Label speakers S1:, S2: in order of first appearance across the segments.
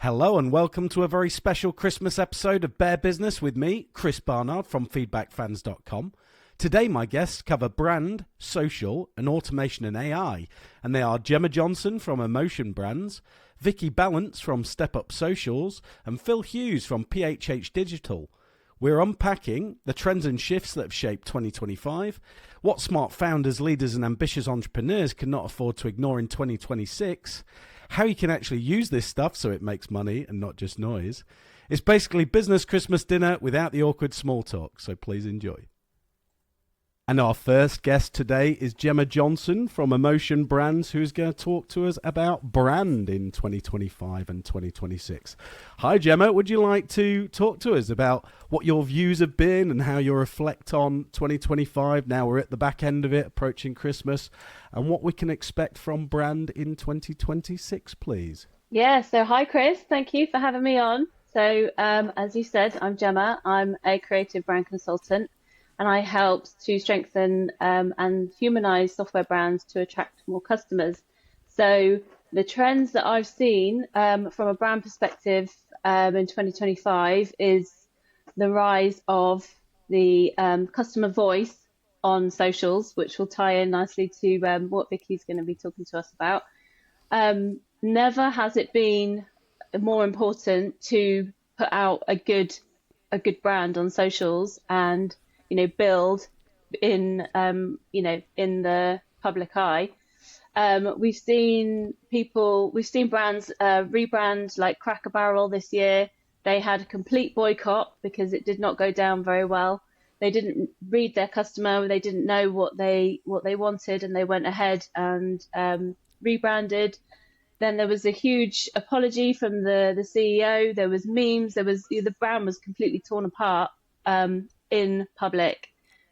S1: Hello and welcome to a very special Christmas episode of Bear Business with me, Chris Barnard from feedbackfans.com. Today my guests cover brand, social and automation and AI, and they are Gemma Johnson from Emotion Brands, Vicky Balance from Step Up Socials, and Phil Hughes from PHH Digital. We're unpacking the trends and shifts that have shaped 2025, what smart founders, leaders and ambitious entrepreneurs cannot afford to ignore in 2026, how you can actually use this stuff so it makes money and not just noise. It's basically business Christmas dinner without the awkward small talk, so please enjoy. And our first guest today is Gemma Johnson from Emotion Brands, who's going to talk to us about brand in 2025 and 2026. Hi, Gemma. Would you like to talk to us about what your views have been and how you reflect on 2025? Now we're at the back end of it, approaching Christmas, and what we can expect from brand in 2026, please.
S2: Yeah, so hi Chris, thank you for having me on. So as you said, I'm Gemma. I'm a creative brand consultant and I help to strengthen and humanize software brands to attract more customers. So the trends that I've seen from a brand perspective in 2025 is the rise of the customer voice on socials, which will tie in nicely to what Vicky's going to be talking to us about. Never has it been more important to put out a good brand on socials and build in in the public eye. We've seen brands rebrand like Cracker Barrel this year. They had a complete boycott because it did not go down very well. They didn't read their customer. They didn't know what they wanted, and they went ahead and rebranded. Then there was a huge apology from the CEO. There was memes. The brand was completely torn apart in public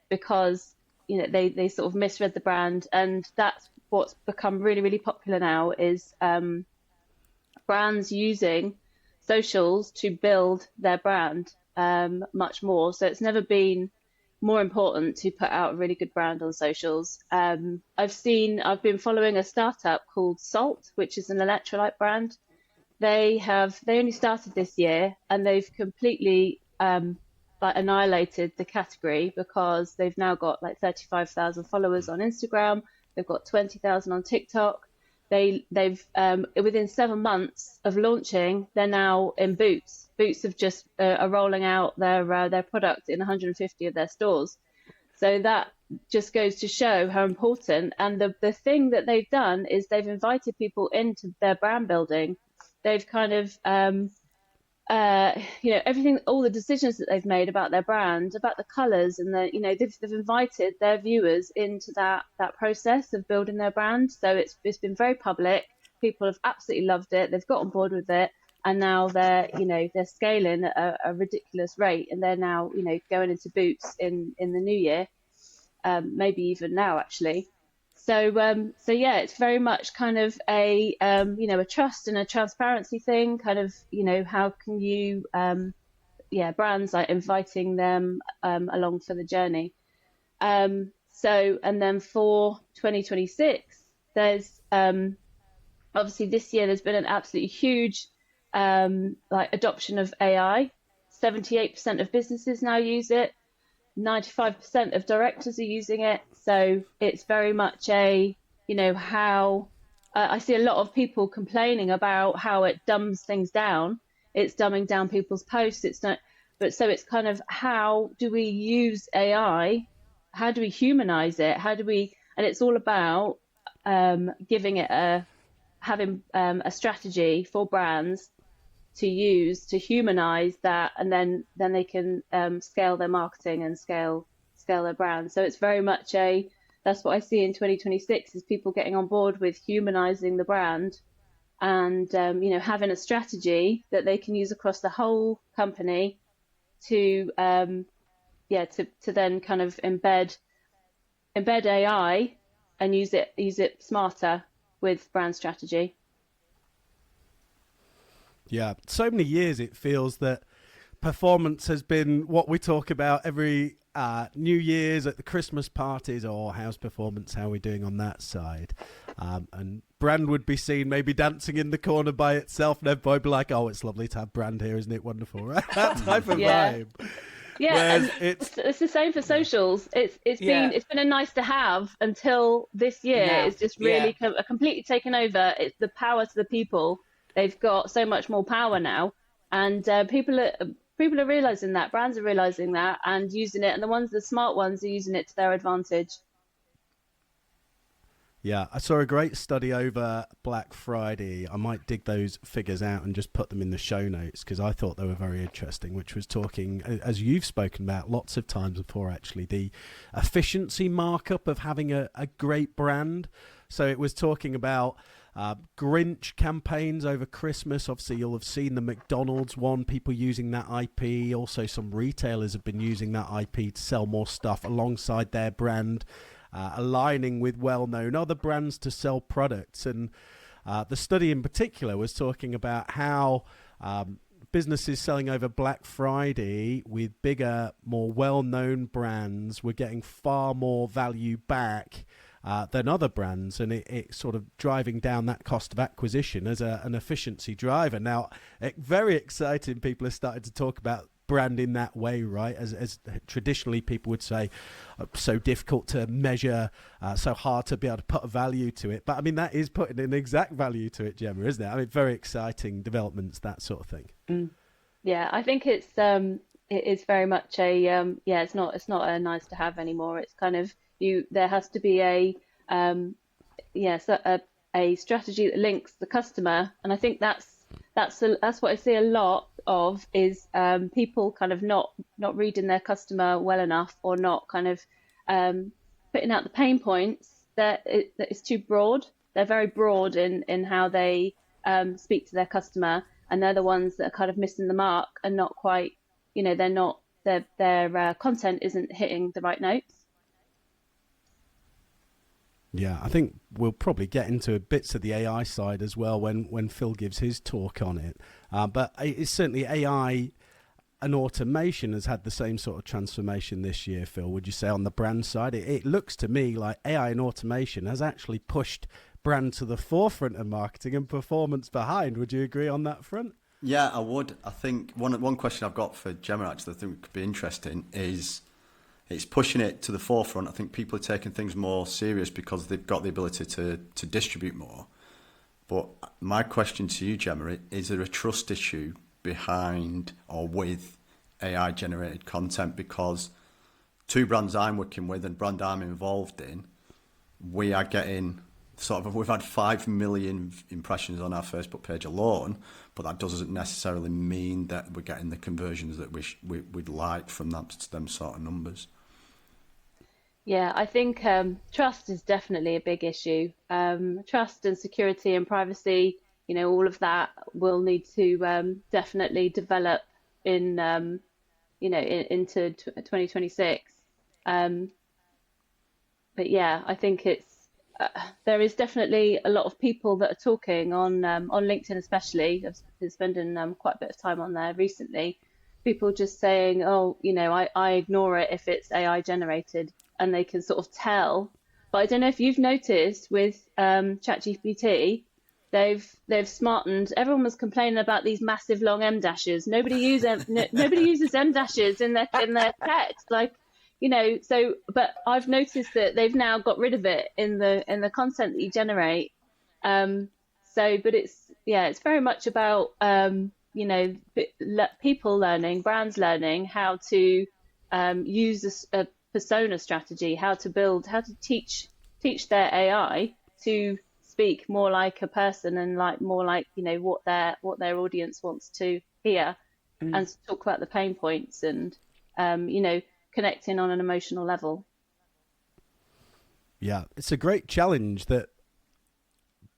S2: because they sort of misread the brand, and that's what's become really, really popular now is brands using socials to build their brand much more. So it's never been more important to put out a really good brand on socials. I've been following a startup called Salt, which is an electrolyte brand. They only started this year and they've completely annihilated the category because they've now got like 35,000 followers on Instagram. They've got 20,000 on TikTok. They've within 7 months of launching, they're now in Boots. Boots have just are rolling out their product in 150 of their stores. So that just goes to show how important. And the thing that they've done is they've invited people into their brand building. They've kind of everything, all the decisions that they've made about their brand, about the colours, and they've invited their viewers into that process of building their brand. So it's been very public. People have absolutely loved it. They've got on board with it, and now they're scaling at a ridiculous rate, and they're now going into Boots in the new year, maybe even now actually. So yeah, it's very much kind of a trust and a transparency thing. Kind of how can you brands like inviting them along for the journey. And then for 2026, there's obviously this year there's been an absolutely huge adoption of AI. 78% of businesses now use it. 95% of directors are using it. So it's very much how I see a lot of people complaining about how it dumbs things down. It's dumbing down people's posts. So it's kind of, how do we use AI? How do we humanize it? And it's all about giving it having a strategy for brands to use to humanize that, and then they can scale their marketing and scale their brand. So it's very much that's what I see in 2026 is people getting on board with humanizing the brand and having a strategy that they can use across the whole company to then kind of embed AI and use it smarter with brand strategy.
S1: Yeah, so many years it feels that performance has been what we talk about every New Year's at the Christmas parties, or how's performance, how are we doing on that side. And brand would be seen maybe dancing in the corner by itself, and everybody would be like, oh, it's lovely to have brand here, isn't it wonderful, right? That type of vibe.
S2: Yeah, and it's the same for socials. It's been a nice to have until this year. It's just really completely taken over. It's the power to the people. They've got so much more power now, and people are realizing that. Brands are realizing that and using it, and the smart ones, are using it to their advantage.
S1: Yeah, I saw a great study over Black Friday. I might dig those figures out and just put them in the show notes because I thought they were very interesting, which was talking, as you've spoken about lots of times before, actually, the efficiency markup of having a great brand. So it was talking about Grinch campaigns over Christmas. Obviously, you'll have seen the McDonald's one, people using that IP. Also, some retailers have been using that IP to sell more stuff alongside their brand. Aligning with well-known other brands to sell products. And the study in particular was talking about how businesses selling over Black Friday with bigger, more well-known brands were getting far more value back than other brands, and it sort of driving down that cost of acquisition as an efficiency driver. Now, very exciting, people are starting to talk about brand in that way, right? As traditionally people would say, so difficult to measure, so hard to be able to put a value to it. But I mean, that is putting an exact value to it, Gemma, isn't it? I mean, very exciting developments, that sort of thing.
S2: Yeah, I think it is very much it's not a nice to have anymore. It's kind of there has to be a strategy that links the customer, and I think that's what I see a lot of is people kind of not reading their customer well enough, or not kind of putting out the pain points that it's too broad. They're very broad in how they speak to their customer, and they're the ones that are kind of missing the mark and not quite, their content isn't hitting the right notes.
S1: Yeah, I think we'll probably get into bits of the AI side as well when Phil gives his talk on it. But it's certainly AI and automation has had the same sort of transformation this year, Phil. Would you say on the brand side? It looks to me like AI and automation has actually pushed brand to the forefront of marketing and performance behind. Would you agree on that front?
S3: Yeah, I would. I think one question I've got for Gemma, actually, I think could be interesting is, it's pushing it to the forefront. I think people are taking things more serious because they've got the ability to distribute more. But my question to you, Gemma, is there a trust issue behind or with AI generated content? Because two brands I'm working with and brand I'm involved in, we are getting we've had 5 million impressions on our Facebook page alone, but that doesn't necessarily mean that we're getting the conversions that we'd like from them sort of numbers.
S2: Yeah, I think trust is definitely a big issue. Trust and security and privacy, all of that will need to definitely develop into 2026. But yeah, I think there is definitely a lot of people that are talking on LinkedIn, especially. I've been spending quite a bit of time on there recently. People just saying, oh, I ignore it if it's AI generated. And they can sort of tell. But I don't know if you've noticed with ChatGPT, they've smartened. Everyone was complaining about these massive long M dashes. Nobody uses M dashes in their text, So, but I've noticed that they've now got rid of it in the content that you generate. But it's very much about people learning, brands learning how to use a persona strategy, how to teach their AI to speak more like a person and more like what their audience wants to hear, and to talk about the pain points and connecting on an emotional level.
S1: Yeah, it's a great challenge that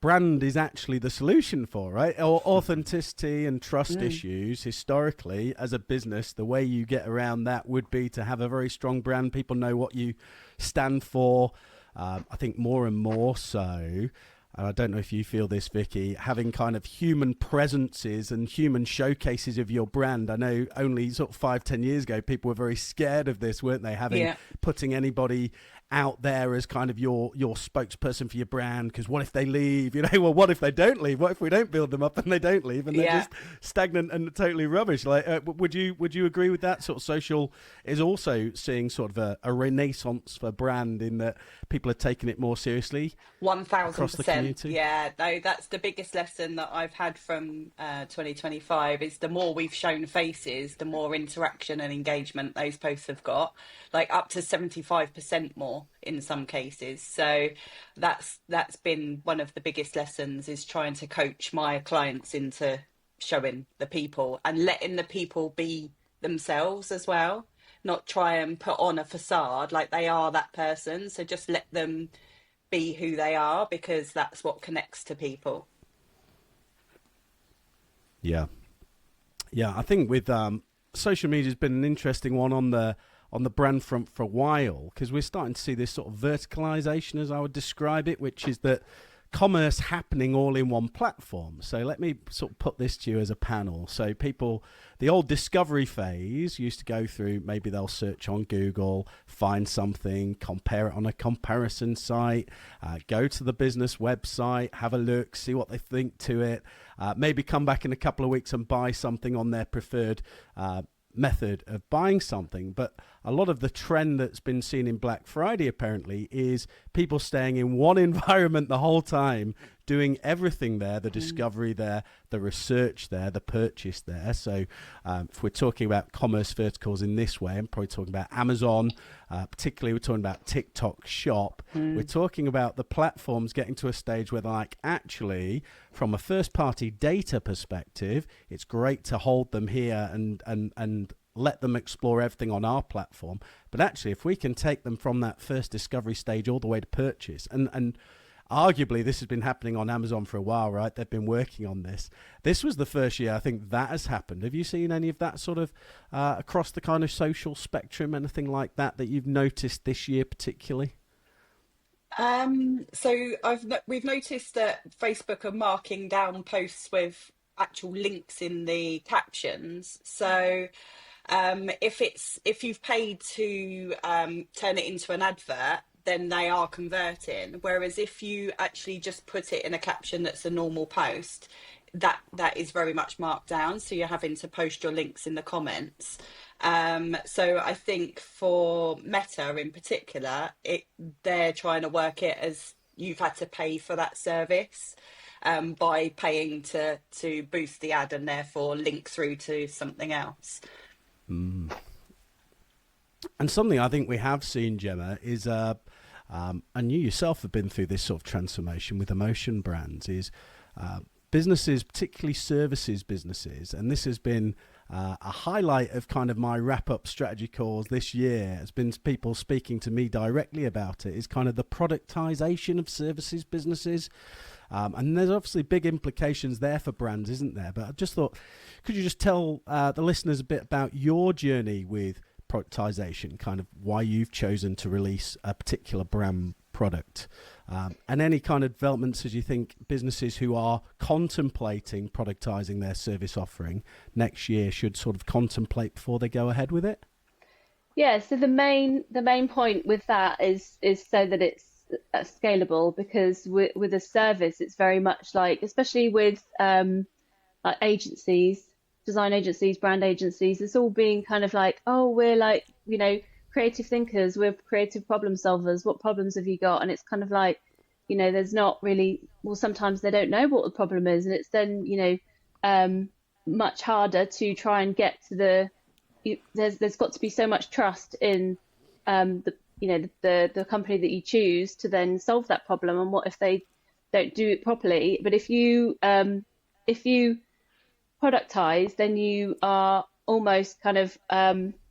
S1: brand is actually the solution for, right? Or authenticity and trust issues. Historically, as a business, the way you get around that would be to have a very strong brand. People know what you stand for. I think more and more so. And I don't know if you feel this, Vicky, having kind of human presences and human showcases of your brand. I know only sort of 5-10 years ago, people were very scared of this, weren't they? Putting anybody out there as kind of your spokesperson for your brand? Because what if they leave? Well, what if they don't leave? What if we don't build them up and they don't leave and they're just stagnant and totally rubbish? Like, would you agree with that? Sort of social is also seeing sort of a renaissance for brand in that people are taking it more seriously.
S4: 1000%. Yeah, no, that's the biggest lesson that I've had from 2025 is the more we've shown faces, the more interaction and engagement those posts have got, like up to 75% more in some cases. So that's been one of the biggest lessons, is trying to coach my clients into showing the people and letting the people be themselves as well, not try and put on a facade like they are that person. So just let them be who they are, because that's what connects to people.
S1: Yeah, I think with social media has been an interesting one on the brand front for a while, because we're starting to see this sort of verticalization, as I would describe it, which is that commerce happening all in one platform. So let me sort of put this to you as a panel. So people, the old discovery phase used to go through, maybe they'll search on Google, find something, compare it on a comparison site, go to the business website, have a look, see what they think to it, maybe come back in a couple of weeks and buy something on their preferred method of buying something. But a lot of the trend that's been seen in Black Friday apparently is people staying in one environment the whole time, doing everything there, the discovery there, the research there, the purchase there. So if we're talking about commerce verticals in this way, I'm probably talking about Amazon, particularly we're talking about TikTok Shop. We're talking about the platforms getting to a stage where they're like, actually, from a first party data perspective, it's great to hold them here and let them explore everything on our platform. But actually, if we can take them from that first discovery stage all the way to purchase, and arguably this has been happening on Amazon for a while, right? They've been working on this. This was the first year I think that has happened. Have you seen any of that sort of across the kind of social spectrum, anything like that you've noticed this year particularly?
S4: So we've noticed that Facebook are marking down posts with actual links in the captions. So if you've paid to turn it into an advert, then they are converting. Whereas if you actually just put it in a caption that's a normal post, that is very much marked down. So you're having to post your links in the comments. So I think for Meta in particular, they're trying to work it as you've had to pay for that service by paying to boost the ad and therefore link through to something else.
S1: And something I think we have seen, Gemma, is and you yourself have been through this sort of transformation with emotion brands, is businesses, particularly services businesses, and this has been a highlight of kind of my wrap-up strategy calls this year, has been people speaking to me directly about it, is kind of the productization of services businesses. And there's obviously big implications there for brands, isn't there? But I just thought, could you just tell the listeners a bit about your journey with productization, kind of why you've chosen to release a particular brand product, and any kind of developments as you think businesses who are contemplating productizing their service offering next year should sort of contemplate before they go ahead with it?
S2: Yeah, so the main point with that is so that it's scalable, because with a service, it's very much like, especially with like agencies, design agencies, brand agencies, it's all being kind of like, oh, we're like, creative thinkers, we're creative problem solvers. What problems have you got? And it's kind of like, there's not really, well, sometimes they don't know what the problem is, and it's then, much harder to try and get to there's got to be so much trust in the company that you choose to then solve that problem. And what if they don't do it properly? But if you productize, then you are almost kind of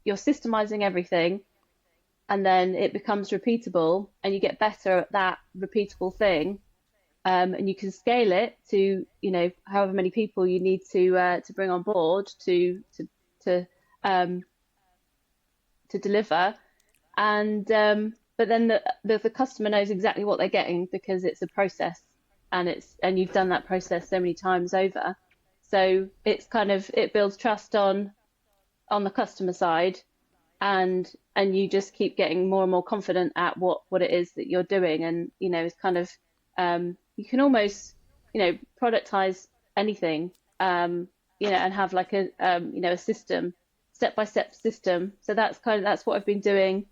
S2: you're systemizing everything, and then it becomes repeatable, and you get better at that repeatable thing, and you can scale it to however many people you need to bring on board to deliver, and but then the customer knows exactly what they're getting, because it's a process, and you've done that process so many times over. So it's kind of, it builds trust on the customer side, and you just keep getting more and more confident at what it is that you're doing. And it's kind of you can almost productize anything, and have like a system, step-by-step system. So that's what I've been doing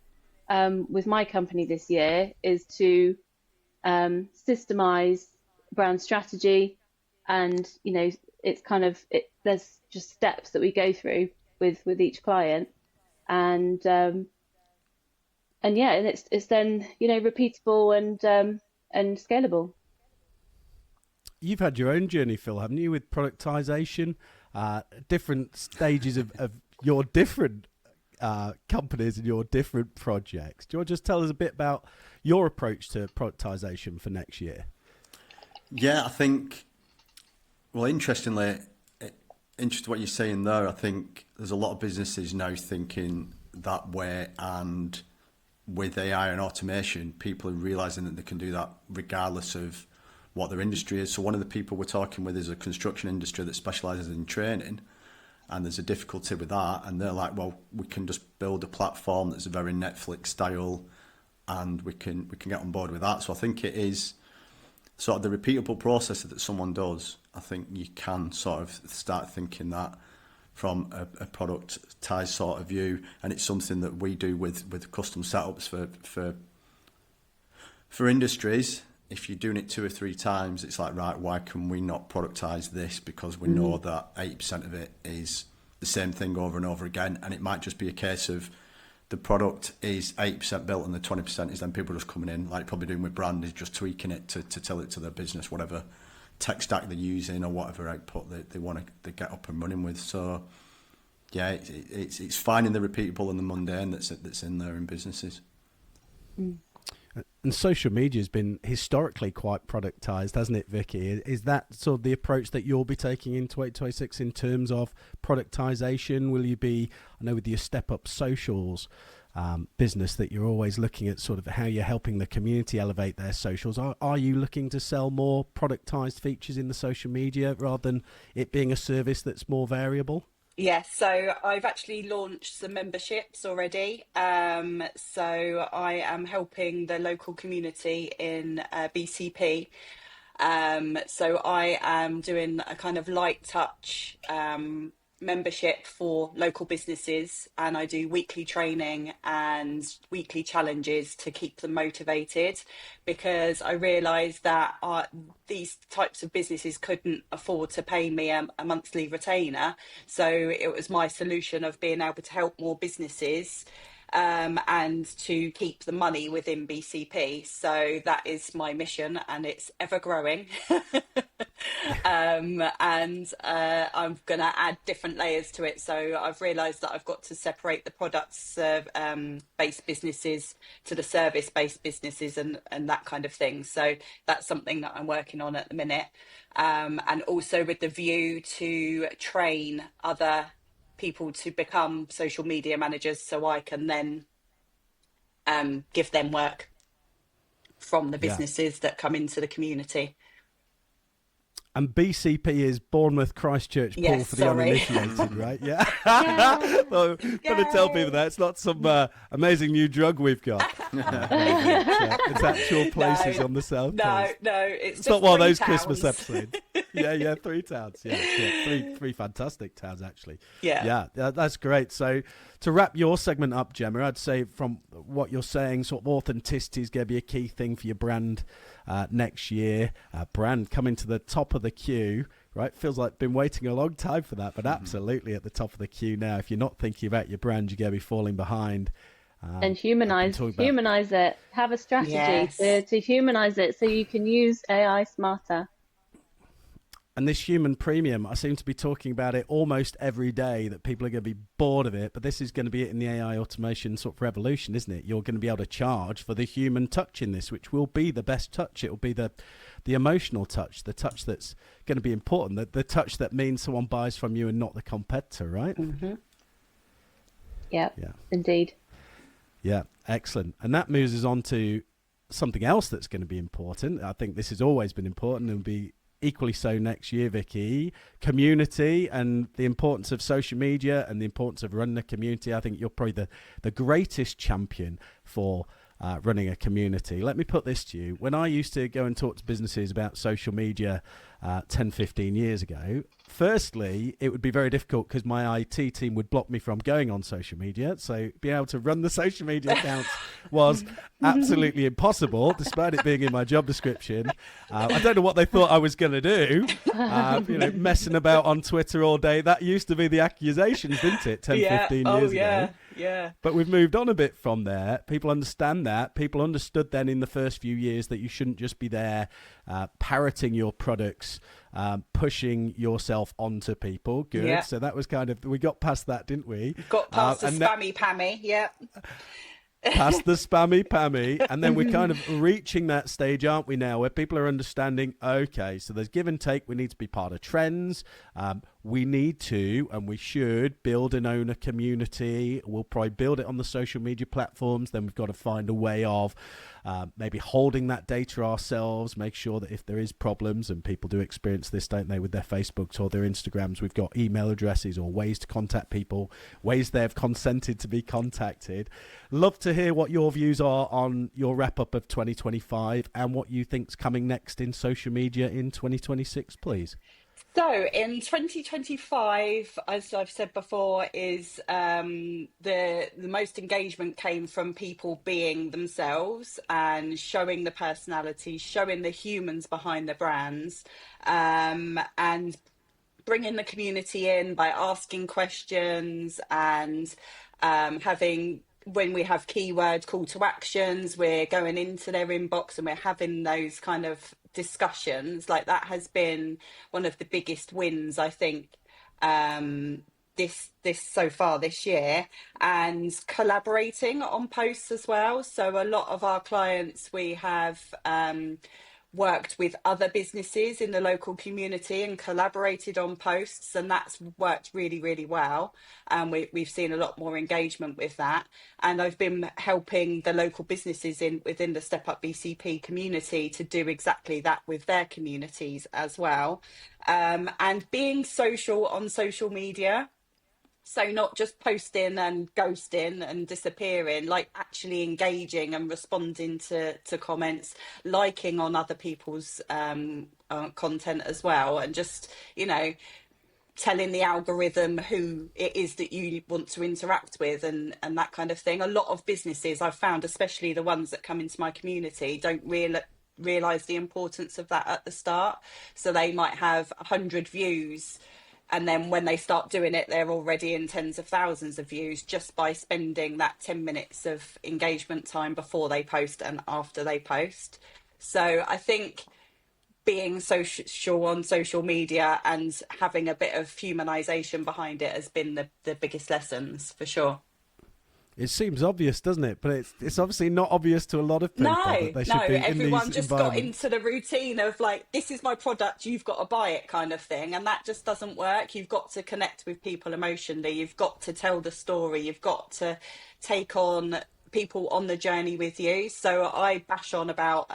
S2: with my company this year, is to systemize brand strategy. And it's kind of there's just steps that we go through with each client. And yeah, and it's then repeatable and scalable.
S1: You've had your own journey, Phil, haven't you, with productization, different stages of your different companies and your different projects. Do you want to just tell us a bit about your approach to productization for next year?
S3: Yeah, I think, well, interestingly what you're saying there. I think there's a lot of businesses now thinking that way, and with AI and automation, people are realizing that they can do that regardless of what their industry is. So one of the people we're talking with is a construction industry that specializes in training, and there's a difficulty with that, and they're like, well, we can just build a platform that's very Netflix style, and we can get on board with that. So I think it is sort of the repeatable process that someone does. I think you can sort of start thinking that from a productized sort of view, and it's something that we do with custom setups for industries. If you're doing it 2 or 3 times, it's like, right, why can we not productize this? Because we know that 80% of it is the same thing over and over again, and it might just be a case of the product is 80% built and the 20% is then people just coming in, like probably doing with brand, is just tweaking it to tell it to their business, whatever tech stack they're using or whatever output they want to get up and running with. So yeah, it's finding the repeatable and the mundane that's in there in businesses.
S1: And social media has been historically quite productized, hasn't it, Vicky? Is that sort of the approach that you'll be taking into 2026 in terms of productization? Will you be, I know with your Step Up Socials business, that you're always looking at sort of how you're helping the community elevate their socials. Are you looking to sell more productized features in the social media rather than it being a service that's more variable?
S4: Yes, so I've actually launched some memberships already. So I am helping the local community in BCP. So I am doing a kind of light touch membership for local businesses, and I do weekly training and weekly challenges to keep them motivated, because I realised that these types of businesses couldn't afford to pay me a monthly retainer. So it was my solution of being able to help more businesses and to keep the money within BCP. So that is my mission, and it's ever growing. And I'm going to add different layers to it. So I've realised that I've got to separate the products based businesses to the service based businesses and that kind of thing. So that's something that I'm working on at the minute. And also with the view to train other people to become social media managers, so I can then give them work from the businesses that come into the community.
S1: And BCP is Bournemouth Christchurch Pool,
S4: yes,
S1: for the uninitiated, right? Yeah. Well, gotta tell people that it's not some amazing new drug we've got. It's actual places on the south coast.
S4: No, it's
S1: not one of those
S4: towns.
S1: Christmas episodes. Yeah, 3 towns. Yeah, three fantastic towns actually. Yeah, that's great. So to wrap your segment up, Gemma, I'd say from what you're saying, sort of authenticity is going to be a key thing for your brand next year. Brand coming to the top of the queue, right? Feels like been waiting a long time for that, but absolutely at the top of the queue now. If you're not thinking about your brand, you're going to be falling behind.
S2: And humanize it. Have a strategy to humanize it so you can use AI smarter.
S1: And this human premium, I seem to be talking about it almost every day, that people are going to be bored of it. But this is going to be it in the AI automation sort of revolution, isn't it? You're going to be able to charge for the human touch in this, which will be the best touch. It will be the emotional touch, the touch that's going to be important, the touch that means someone buys from you and not the competitor, right?
S2: Mm-hmm. Yeah, indeed.
S1: Yeah, excellent. And that moves us on to something else that's going to be important. I think this has always been important and will be equally so next year, Vicky. Community and the importance of social media and the importance of running a community. I think you're probably the greatest champion for running a community. Let me put this to you. When I used to go and talk to businesses about social media 10, 15 years ago, firstly, it would be very difficult because my IT team would block me from going on social media. So being able to run the social media accounts was absolutely impossible, despite it being in my job description. I don't know what they thought I was going to do. Messing about on Twitter all day. That used to be the accusations, didn't it? 10, 15 years ago.
S4: Yeah.
S1: But we've moved on a bit from there. People understand that. People understood then in the first few years that you shouldn't just be there parroting your products, pushing yourself onto people. Good.
S4: Yeah.
S1: So that was we got past that, didn't we?
S4: Got past the spammy pammy. Yeah.
S1: Past the spammy pammy, and then we're kind of reaching that stage, aren't we now, where people are understanding, okay, so there's give and take. We need to be part of trends. We need to, and we should, build and own a community. We'll probably build it on the social media platforms. Then we've got to find a way of maybe holding that data ourselves, make sure that if there is problems, and people do experience this, don't they, with their Facebooks or their Instagrams, we've got email addresses or ways to contact people, ways they have consented to be contacted. Love to hear what your views are on your wrap-up of 2025 and what you think's coming next in social media in 2026, please.
S4: So in 2025, as I've said before, is the most engagement came from people being themselves and showing the personality, showing the humans behind the brands, and bringing the community in by asking questions and having, when we have keyword call to actions, we're going into their inbox and we're having those kind of discussions. Like, that has been one of the biggest wins, I think, this so far this year. And collaborating on posts as well. So a lot of our clients, we have worked with other businesses in the local community and collaborated on posts, and that's worked really, really well. And we've seen a lot more engagement with that. And I've been helping the local businesses within the Step Up BCP community to do exactly that with their communities as well. And being social on social media. So not just posting and ghosting and disappearing, like actually engaging and responding to comments, liking on other people's content as well, and just, telling the algorithm who it is that you want to interact with and that kind of thing. A lot of businesses I've found, especially the ones that come into my community, don't realise the importance of that at the start. So they might have 100 views, and then when they start doing it, they're already in tens of thousands of views just by spending that 10 minutes of engagement time before they post and after they post. So I think being social on social media and having a bit of humanization behind it has been the biggest lessons, for sure.
S1: It seems obvious, doesn't it? But it's obviously not obvious to a lot of people.
S4: Everyone just got into the routine of like, this is my product, you've got to buy it kind of thing. And that just doesn't work. You've got to connect with people emotionally. You've got to tell the story. You've got to take on people on the journey with you. So I bash on about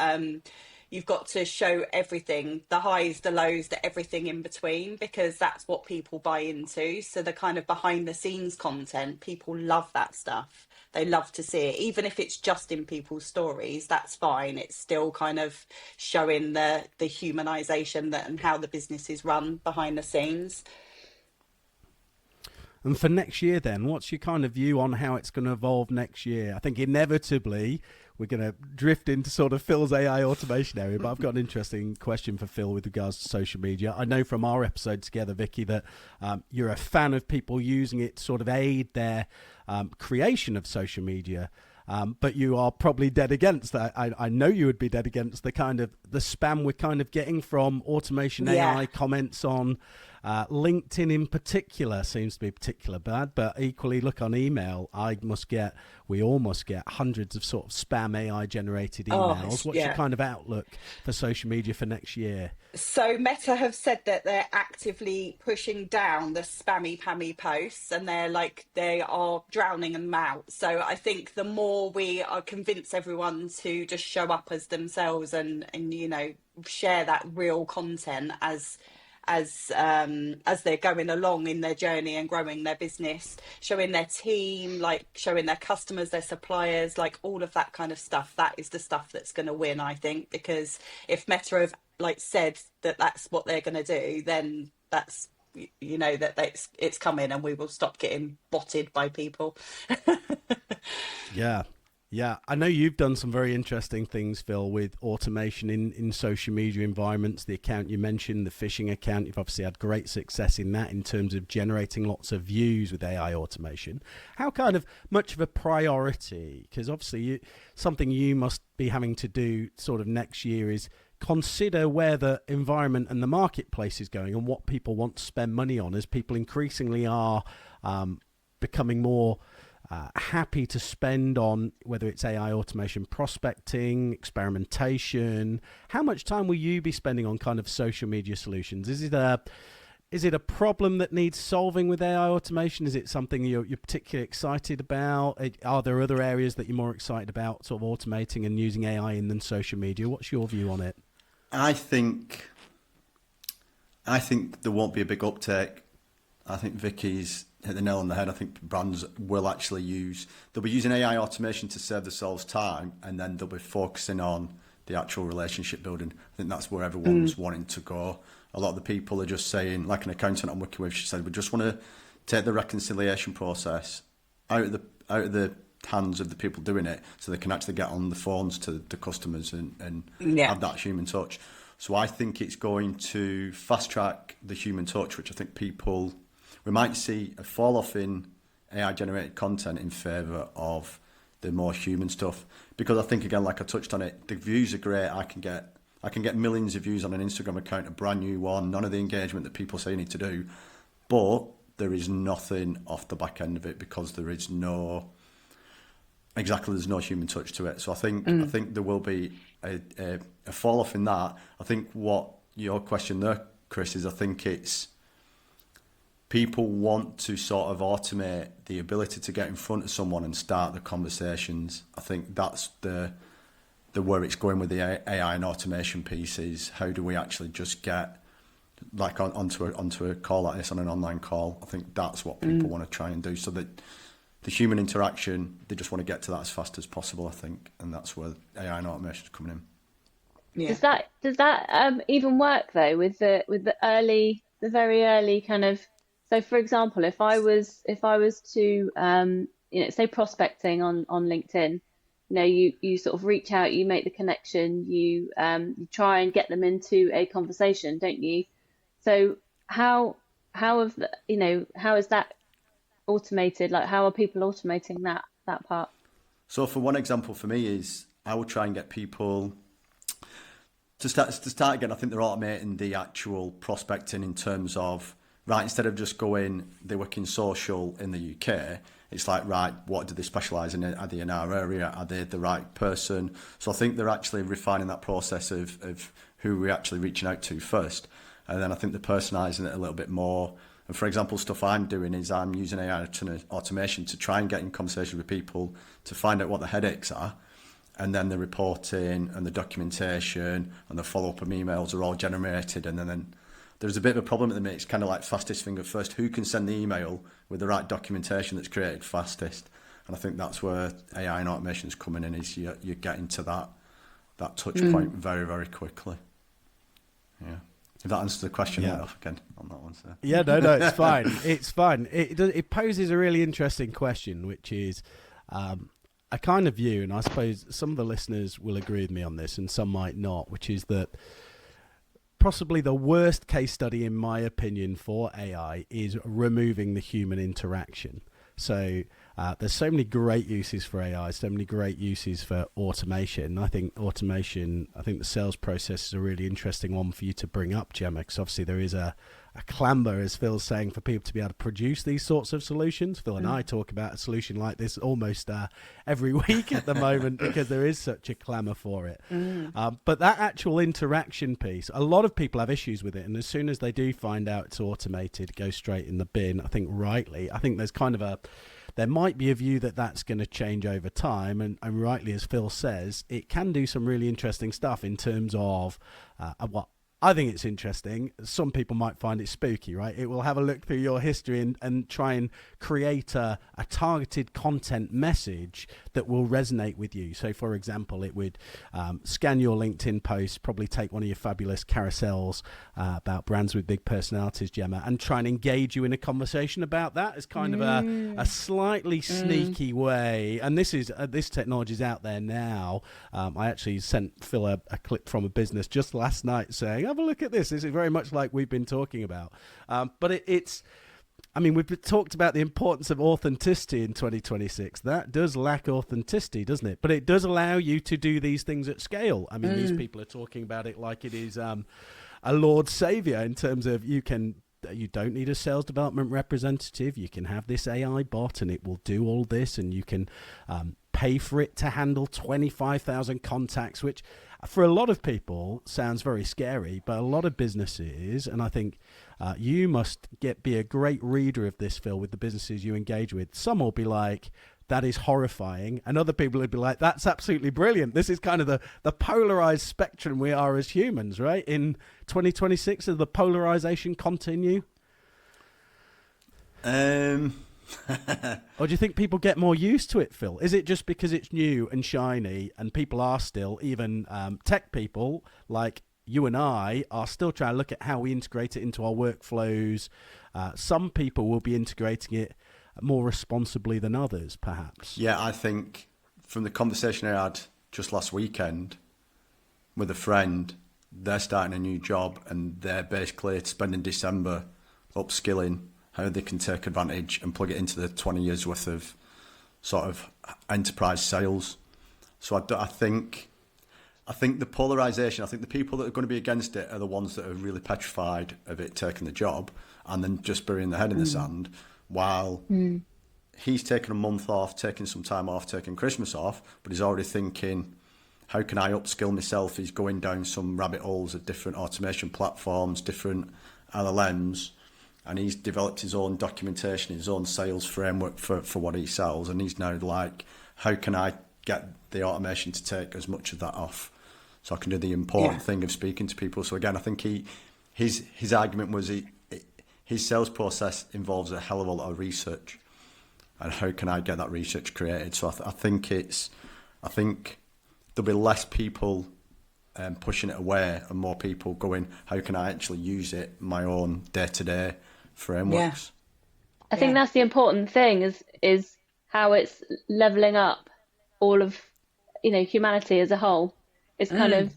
S4: you've got to show everything, the highs, the lows, the everything in between, because that's what people buy into. So the kind of behind the scenes content, people love that stuff. They love to see it. Even if it's just in people's stories, that's fine. It's still kind of showing the humanization and how the business is run behind the scenes.
S1: And for next year then, what's your kind of view on how it's going to evolve next year? I think inevitably we're going to drift into sort of Phil's AI automation area, but I've got an interesting question for Phil with regards to social media. I know from our episode together, Vicky, that you're a fan of people using it to sort of aid their creation of social media. But you are probably dead against that. I know you would be dead against the spam we're kind of getting from automation AI comments on LinkedIn in particular seems to be particular bad, but equally look on email. We all must get hundreds of sort of spam AI generated emails. What's your kind of outlook for social media for next year?
S4: So Meta have said that they're actively pushing down the spammy pammy posts, and they are drowning them out. So I think the more we convince everyone to just show up as themselves and share that real content as they're going along in their journey and growing their business, showing their team, like showing their customers, their suppliers, like all of that kind of stuff. That is the stuff that's going to win, I think, because if Meta have like said that that's what they're going to do, then that's, you know, that it's coming, and we will stop getting botted by people.
S1: Yeah. Yeah, I know you've done some very interesting things, Phil, with automation in social media environments. The account you mentioned, the phishing account, you've obviously had great success in that in terms of generating lots of views with AI automation. How kind of much of a priority, because obviously something you must be having to do sort of next year is consider where the environment and the marketplace is going and what people want to spend money on, as people increasingly are becoming more happy to spend on whether it's AI automation, prospecting, experimentation. How much time will you be spending on kind of social media solutions? Is it a problem that needs solving with AI automation? Is it something you're particularly excited about? Are there other areas that you're more excited about sort of automating and using AI in than social media? What's your view on it?
S3: I think there won't be a big uptake. I think Vicky's hit the nail on the head. I think brands will actually they'll be using AI automation to save themselves time, and then they'll be focusing on the actual relationship building. I think that's where everyone's wanting to go. A lot of the people are just saying, like an accountant I'm working with, she said, we just want to take the reconciliation process out of the hands of the people doing it, so they can actually get on the phones to the customers and have that human touch. So I think it's going to fast track the human touch, which I think we might see a fall off in AI generated content in favour of the more human stuff. Because I think, again, like I touched on it, the views are great. I can get millions of views on an Instagram account, a brand new one, none of the engagement that people say you need to do. But there is nothing off the back end of it, because there's no human touch to it. So I think there will be a fall off in that. I think what your question there, Chris, is I think it's people want to sort of automate the ability to get in front of someone and start the conversations. I think that's the where it's going with the AI and automation piece, is how do we actually just get like onto a call like this, on an online call. I think that's what people want to try and do, so that the human interaction, they just want to get to that as fast as possible, I think, and that's where AI and automation is coming in.
S2: Yeah. Does that even work though with the very early kind of? So, for example, if I was to say prospecting on LinkedIn, you sort of reach out, you make the connection, you try and get them into a conversation, don't you? So how is that automated? Like, how are people automating that part?
S3: So for one example for me is, I would try and get people to start again. I think they're automating the actual prospecting in terms of, right, instead of just going, they work in social in the UK, it's like, right, what do they specialise in? Are they in our area? Are they the right person? So I think they're actually refining that process of who we're actually reaching out to first. And then I think they're personalising it a little bit more. And for example, stuff I'm doing is I'm using AI automation to try and get in conversation with people to find out what the headaches are. And then the reporting and the documentation and the follow-up of emails are all generated. And then there's a bit of a problem at the minute. It's kind of like fastest finger first. Who can send the email with the right documentation that's created fastest? And I think that's where AI and automation is coming in, is you're getting to that touch point very, very quickly. Yeah. If that answers the question enough again on that one, sir.
S1: Yeah, no, it's fine. It's fine. It poses a really interesting question, which is a kind of view, and I suppose some of the listeners will agree with me on this and some might not, which is that possibly the worst case study, in my opinion, for AI is removing the human interaction. So there's so many great uses for AI, so many great uses for automation. I think the sales process is a really interesting one for you to bring up, Gemma, because obviously there is a clamour, as Phil's saying, for people to be able to produce these sorts of solutions. Phil and I talk about a solution like this almost every week at the moment, because there is such a clamour for it. But that actual interaction piece, a lot of people have issues with it, and as soon as they do find out it's automated, it goes straight in the bin. I think rightly. I think there's kind of there might be a view that that's going to change over time. And rightly, as Phil says, it can do some really interesting stuff in terms of what I think it's interesting. Some people might find it spooky, right? It will have a look through your history and try and create a targeted content message that will resonate with you. So, for example, it would scan your LinkedIn post, probably take one of your fabulous carousels about brands with big personalities, Gemma, and try and engage you in a conversation about that as kind of a slightly sneaky way. And this technology is out there now. I actually sent Phil a clip from a business just last night saying, have a look at this. This is very much like we've been talking about. But it's, I mean, we've talked about the importance of authenticity in 2026. That does lack authenticity, doesn't it? But it does allow you to do these things at scale. I mean, these people are talking about it like it is a Lord Savior in terms of you don't need a sales development representative. You can have this AI bot and it will do all this, and you can pay for it to handle 25,000 contacts, which for a lot of people sounds very scary, but a lot of businesses, and I think you must be a great reader of this, Phil, with the businesses you engage with. Some will be like, that is horrifying, and other people would be like, that's absolutely brilliant. This is kind of the polarized spectrum we are as humans, right? In 2026, does the polarization continue? Or do you think people get more used to it, Phil? Is it just because it's new and shiny and people are still, even tech people like you and I, are still trying to look at how we integrate it into our workflows? Some people will be integrating it more responsibly than others, perhaps.
S3: Yeah, I think from the conversation I had just last weekend with a friend, they're starting a new job and they're basically spending December upskilling how they can take advantage and plug it into the 20 years worth of sort of enterprise sales. So I think the polarization, I think the people that are going to be against it are the ones that are really petrified of it taking the job and then just burying their head in the sand, while he's taking a month off, taking some time off, taking Christmas off, but he's already thinking, how can I upskill myself? He's going down some rabbit holes of different automation platforms, different LLMs, and he's developed his own documentation, his own sales framework for what he sells. And he's now like, how can I get the automation to take as much of that off so I can do the important thing of speaking to people? So again, I think his argument was his sales process involves a hell of a lot of research, and how can I get that research created? So I think there'll be less people pushing it away and more people going, how can I actually use it in my own day-to-day frameworks?
S2: I think that's the important thing is how it's leveling up all of humanity as a whole. It's kind of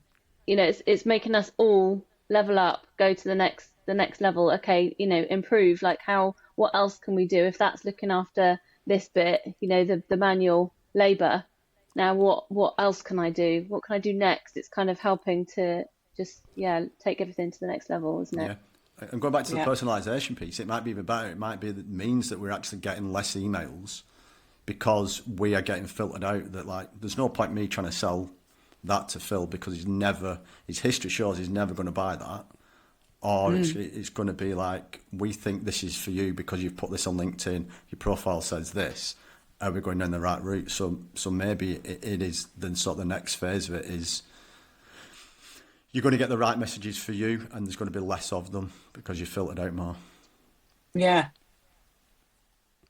S2: it's making us all level up, go to the next level. Okay, improve. Like what else can we do if that's looking after this bit? The manual labor. Now what else can I do? What can I do next? It's kind of helping to just take everything to the next level, isn't it?
S3: Yeah. And going back to the personalisation piece, it might be even better. It might be that means that we're actually getting less emails because we are getting filtered out. That like, there's no point me trying to sell that to Phil because his history shows he's never going to buy that. Or it's going to be like, we think this is for you because you've put this on LinkedIn, your profile says this. Are we going down the right route? So maybe it is then sort of the next phase of it is, you're going to get the right messages for you and there's going to be less of them because you filtered out more.
S4: Yeah.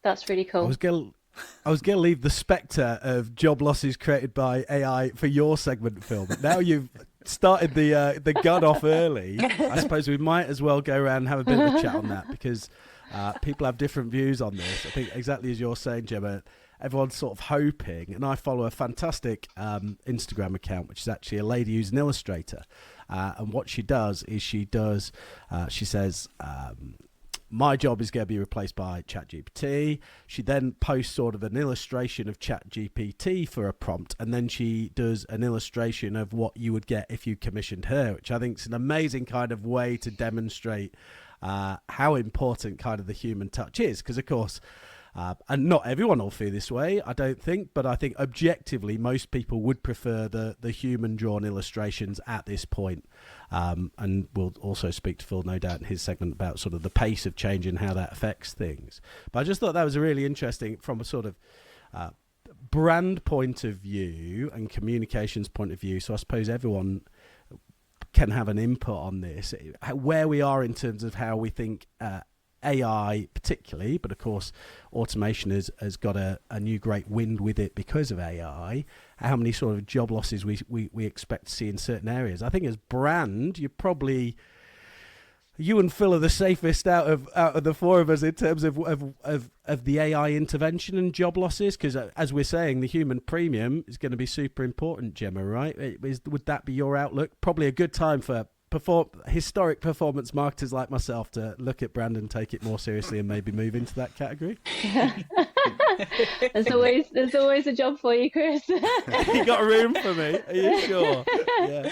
S2: That's really cool.
S1: I was going to leave the spectre of job losses created by AI for your segment, Phil, but now you've started the gun off early. I suppose we might as well go around and have a bit of a chat on that because people have different views on this. I think exactly as you're saying, Gemma, everyone's sort of hoping, and I follow a fantastic Instagram account, which is actually a lady who's an illustrator. And what she does is she says, my job is going to be replaced by ChatGPT. She then posts sort of an illustration of ChatGPT for a prompt, and then she does an illustration of what you would get if you commissioned her, which I think is an amazing kind of way to demonstrate how important kind of the human touch is. Because, of course, And not everyone will feel this way, I don't think, but I think objectively most people would prefer the human drawn illustrations at this point. And we'll also speak to Phil, no doubt, in his segment about sort of the pace of change and how that affects things. But I just thought that was a really interesting, from a sort of brand point of view and communications point of view. So I suppose everyone can have an input on this, where we are in terms of how we think AI particularly, but of course automation has got a new great wind with it because of AI, how many sort of job losses we expect to see in certain areas. I think as brand, you and Phil are the safest out of the four of us in terms of the AI intervention and job losses, because as we're saying, the human premium is going to be super important, Gemma, right? Would that be your outlook? Probably a good time for historic performance marketers like myself to look at brand and take it more seriously and maybe move into that category.
S2: There's always a job for you, Chris.
S1: You got room for me? Are you sure? Yeah.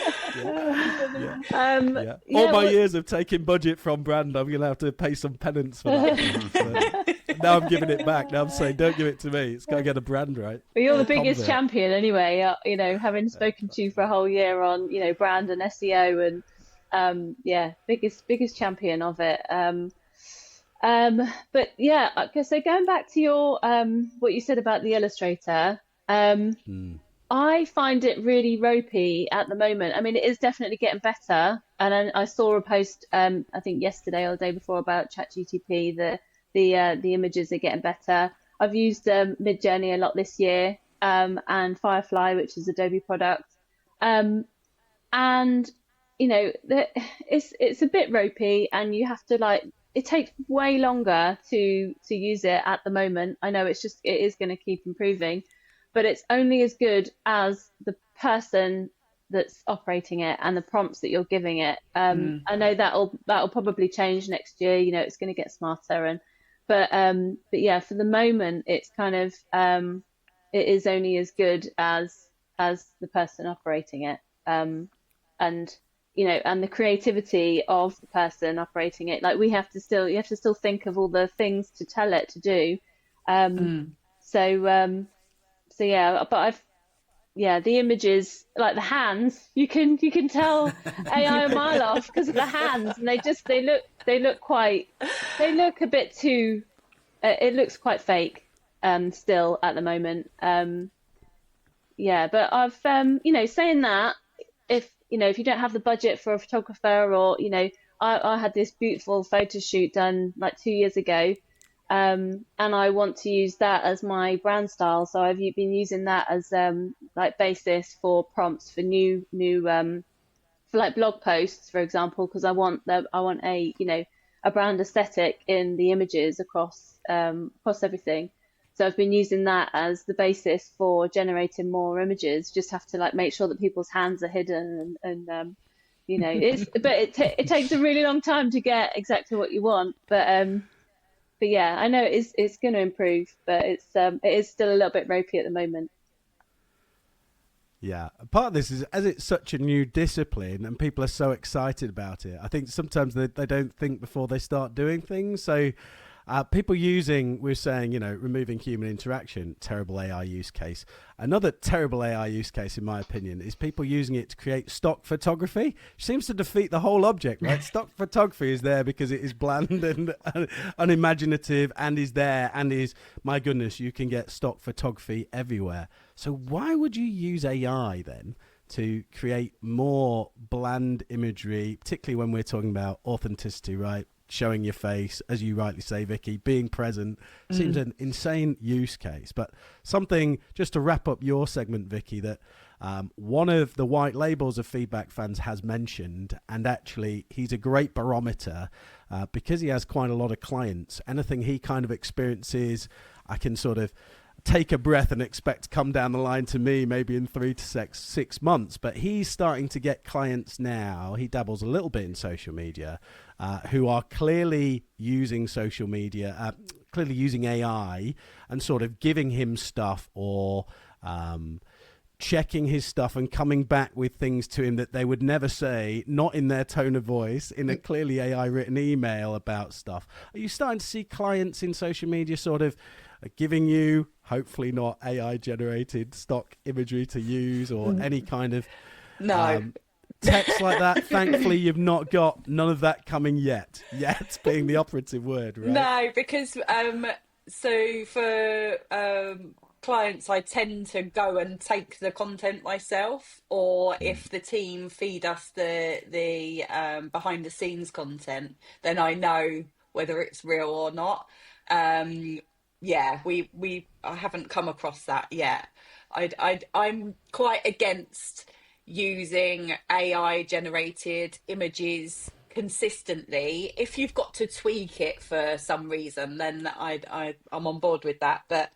S1: All my years of taking budget from brand, I'm going to have to pay some penance for that. Now I'm giving it back. Now I'm saying, don't give it to me. It's got to get a brand right.
S2: Well, you're the biggest champion anyway. Having spoken to you for a whole year on, brand and SEO, and biggest champion of it. But yeah, okay, so going back to your what you said about the illustrator, I find it really ropey at the moment. I mean, it is definitely getting better, and I saw a post I think yesterday or the day before about ChatGPT. The images are getting better. I've used Midjourney a lot this year, and Firefly, which is Adobe product, and it's a bit ropey, and you have to it takes way longer to use it at the moment. I know it is going to keep improving, but it's only as good as the person that's operating it and the prompts that you're giving it. I know that'll probably change next year. It's going to get smarter, but yeah, for the moment, it's kind of it is only as good as the person operating it, and the creativity of the person operating it. You have to still think of all the things to tell it to do. So yeah, but the images, like the hands, you can tell AI a mile off because of the hands, and they look a bit too. It looks quite fake still at the moment. But I've saying that, if you don't have the budget for a photographer, or I had this beautiful photo shoot done like 2 years ago, and I want to use that as my brand style. So I've been using that as basis for prompts for new for like blog posts, for example, because I want a brand aesthetic in the images across everything. So I've been using that as the basis for generating more images. Just have to make sure that people's hands are hidden, and it takes a really long time to get exactly what you want. But yeah, I know it's going to improve, but it is still a little bit ropey at the moment.
S1: Yeah, part of this is, as it's such a new discipline and people are so excited about it, I think sometimes they don't think before they start doing things. So people we're saying, removing human interaction, terrible AI use case. Another terrible AI use case, in my opinion, is people using it to create stock photography. Seems to defeat the whole object, right? Stock photography is there because it is bland and unimaginative, and is there, and is, my goodness, you can get stock photography everywhere. So why would you use AI then to create more bland imagery, particularly when we're talking about authenticity, right? Showing your face, as you rightly say, Vicky, being present, seems an insane use case. But something, just to wrap up your segment, Vicky, that one of the white labels of Feedback Fans has mentioned, and actually he's a great barometer because he has quite a lot of clients. Anything he kind of experiences, I can sort of take a breath and expect to come down the line to me maybe in 3 to 6 months. But he's starting to get clients now. He dabbles a little bit in social media, who are clearly using social media, clearly using AI and sort of giving him stuff, or checking his stuff and coming back with things to him that they would never say, not in their tone of voice, in a clearly AI written email about stuff. Are you starting to see clients in social media sort of giving you, hopefully not AI generated stock imagery to use or any kind of text like that? Thankfully, you've not got none of that coming yet. Yet being the operative word, right?
S4: No, because so for clients, I tend to go and take the content myself, or if the team feed us the behind the scenes content, then I know whether it's real or not. Yeah, I haven't come across that yet. I'm quite against using AI generated images consistently. If you've got to tweak it for some reason, then I'm on board with that. But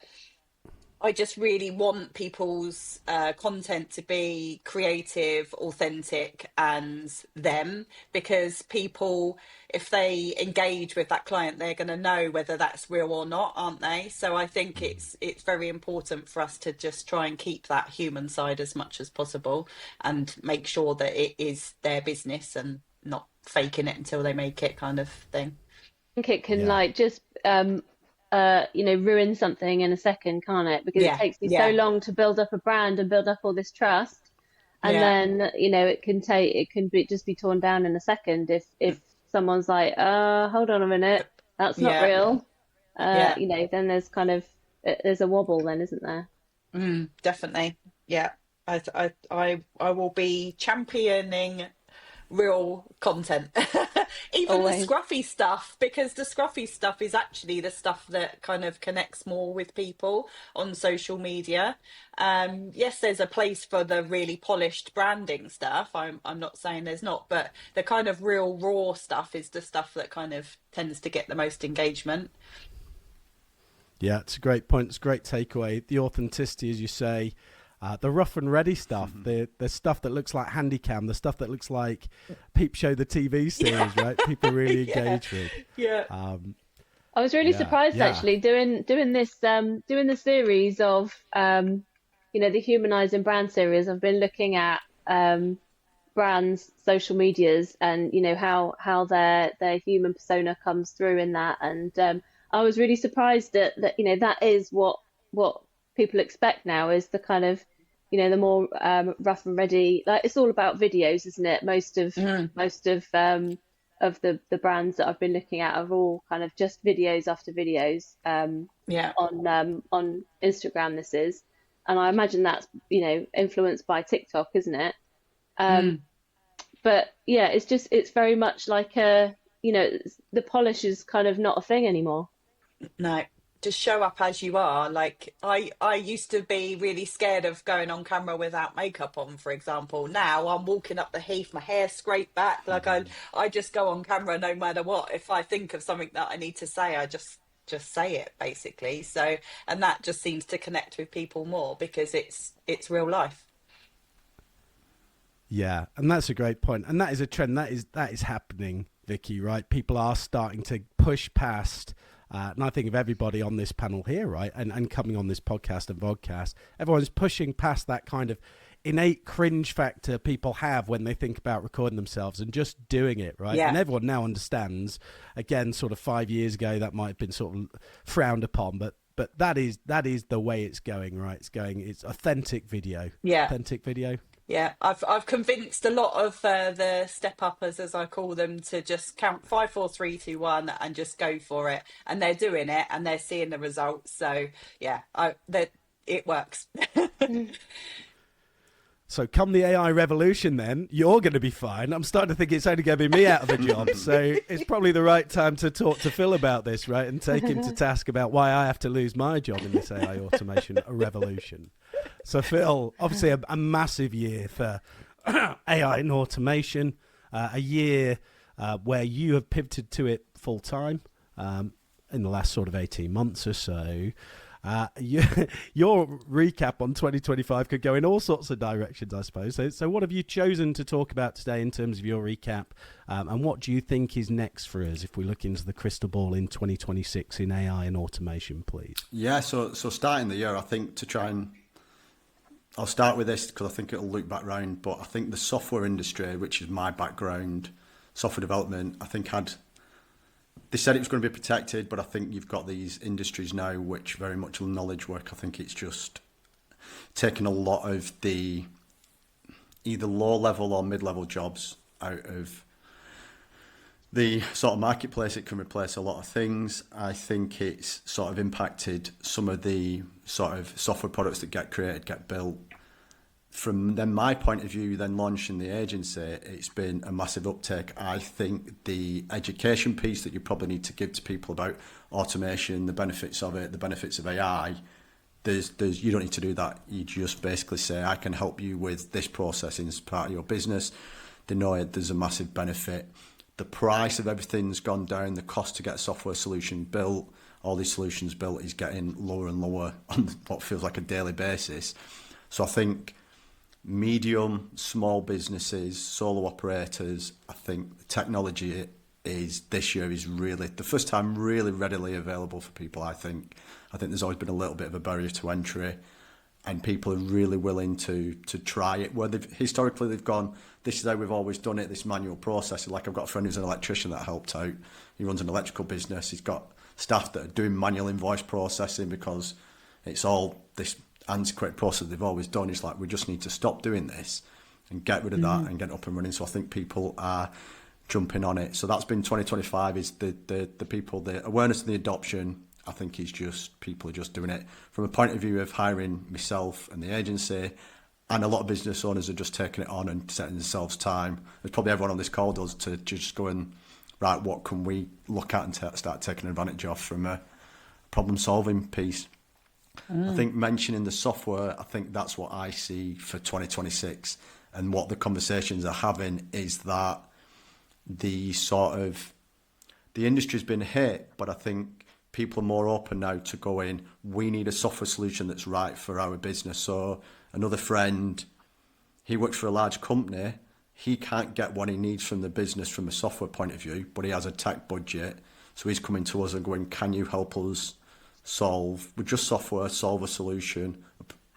S4: I just really want people's content to be creative, authentic, and them, because people, if they engage with that client, they're going to know whether that's real or not, aren't they? So I think it's very important for us to just try and keep that human side as much as possible and make sure that it is their business and not faking it until they make it, kind of thing.
S2: I think it can like just ruin something in a second, can't it? Because it takes you so long to build up a brand and build up all this trust, and then it can just be torn down in a second if someone's like, hold on a minute, that's not real. Then there's a wobble, then, isn't there?
S4: Definitely. Yeah, I will be championing real content. Even
S2: Always.
S4: the scruffy stuff, because the scruffy stuff is actually the stuff that kind of connects more with people on social media. Yes, there's a place for the really polished branding stuff. I'm not saying there's not, but the kind of real raw stuff is the stuff that kind of tends to get the most engagement.
S1: Yeah, it's a great point. It's a great takeaway. The authenticity, as you say, the rough and ready stuff, the stuff that looks like Handycam, the stuff that looks like Peep Show, the TV series, right? People really engage with.
S4: Yeah.
S2: I was really surprised actually doing the series of the humanizing brand series. I've been looking at brands' social medias and how their human persona comes through in that, and I was really surprised that that is what people expect now, is the kind of the more rough and ready, like it's all about videos, isn't it? Most of the brands that I've been looking at are all kind of just videos after videos on Instagram, this is, and I imagine that's influenced by TikTok, isn't it? But yeah, it's very much like the polish is kind of not a thing anymore.
S4: No, just show up as you are. Like I used to be really scared of going on camera without makeup on, for example. Now I'm walking up the heath, my hair scraped back, like I just go on camera no matter what. If I think of something that I need to say, I just say it, basically. So, and that just seems to connect with people more because it's real life.
S1: Yeah, and that's a great point. And that is a trend that is happening, Vicky, right? People are starting to push past and I think of everybody on this panel here, right, and coming on this podcast and vodcast, everyone's pushing past that kind of innate cringe factor people have when they think about recording themselves and just doing it, right?
S4: Yeah.
S1: And everyone now understands, again, sort of 5 years ago, that might have been sort of frowned upon, but that is the way it's going, right? It's authentic video.
S4: Yeah.
S1: Authentic video.
S4: Yeah, I've convinced a lot of the step-uppers, as I call them, to just count 5, 4, 3, 2, 1 and just go for it. And they're doing it and they're seeing the results. So, yeah, it works.
S1: So come the AI revolution then, you're going to be fine. I'm starting to think it's only going to be me out of a job. So it's probably the right time to talk to Phil about this, right? And take him to task about why I have to lose my job in this AI automation revolution. So Phil, obviously a massive year for AI and automation, a year where you have pivoted to it full time in the last sort of 18 months or so. Your recap on 2025 could go in all sorts of directions, I suppose. So what have you chosen to talk about today in terms of your recap? And what do you think is next for us if we look into the crystal ball in 2026 in AI and automation, please?
S3: Yeah, so starting the year, I think to try and I'll start with this because I think it'll loop back round. But I think the software industry, which is my background, software development, I think they said it was going to be protected, but I think you've got these industries now which very much knowledge work. I think it's just taken a lot of the either low level or mid level jobs out of the sort of marketplace. It can replace a lot of things. I think it's sort of impacted some of the sort of software products that get created, get built. From then my point of view, then launching the agency, it's been a massive uptake. I think the education piece that you probably need to give to people about automation, the benefits of it, the benefits of AI, there's you don't need to do that. You just basically say, I can help you with this processing as part of your business. They know it, there's a massive benefit. The price of everything's gone down. The cost to get a software solution built, all these solutions built, is getting lower and lower on what feels like a daily basis. So I think medium, small businesses, solo operators, I think the technology this year is really the first time really readily available for people. I think there's always been a little bit of a barrier to entry, and people are really willing to try it. Where historically they've gone, this is how we've always done it, this manual process. Like, I've got a friend who's an electrician that helped out. He runs an electrical business. He's got staff that are doing manual invoice processing because it's all this antiquated process they've always done. It's like, we just need to stop doing this and get rid of that and get up and running. So I think people are jumping on it. So that's been 2025 is the people, the awareness and the adoption. I think it's just people are just doing it from a point of view of hiring myself and the agency, and a lot of business owners are just taking it on and setting themselves time. There's probably everyone on this call does, to just go and, right, what can we look at and start taking advantage of from a problem solving piece. I think mentioning the software, I think that's what I see for 2026, and what the conversations are having is that the industry's been hit, but I think people are more open now to go in, we need a software solution that's right for our business. So another friend, he works for a large company, he can't get what he needs from the business from a software point of view, but he has a tech budget. So he's coming to us and going, can you help us solve, with just software, solve a solution,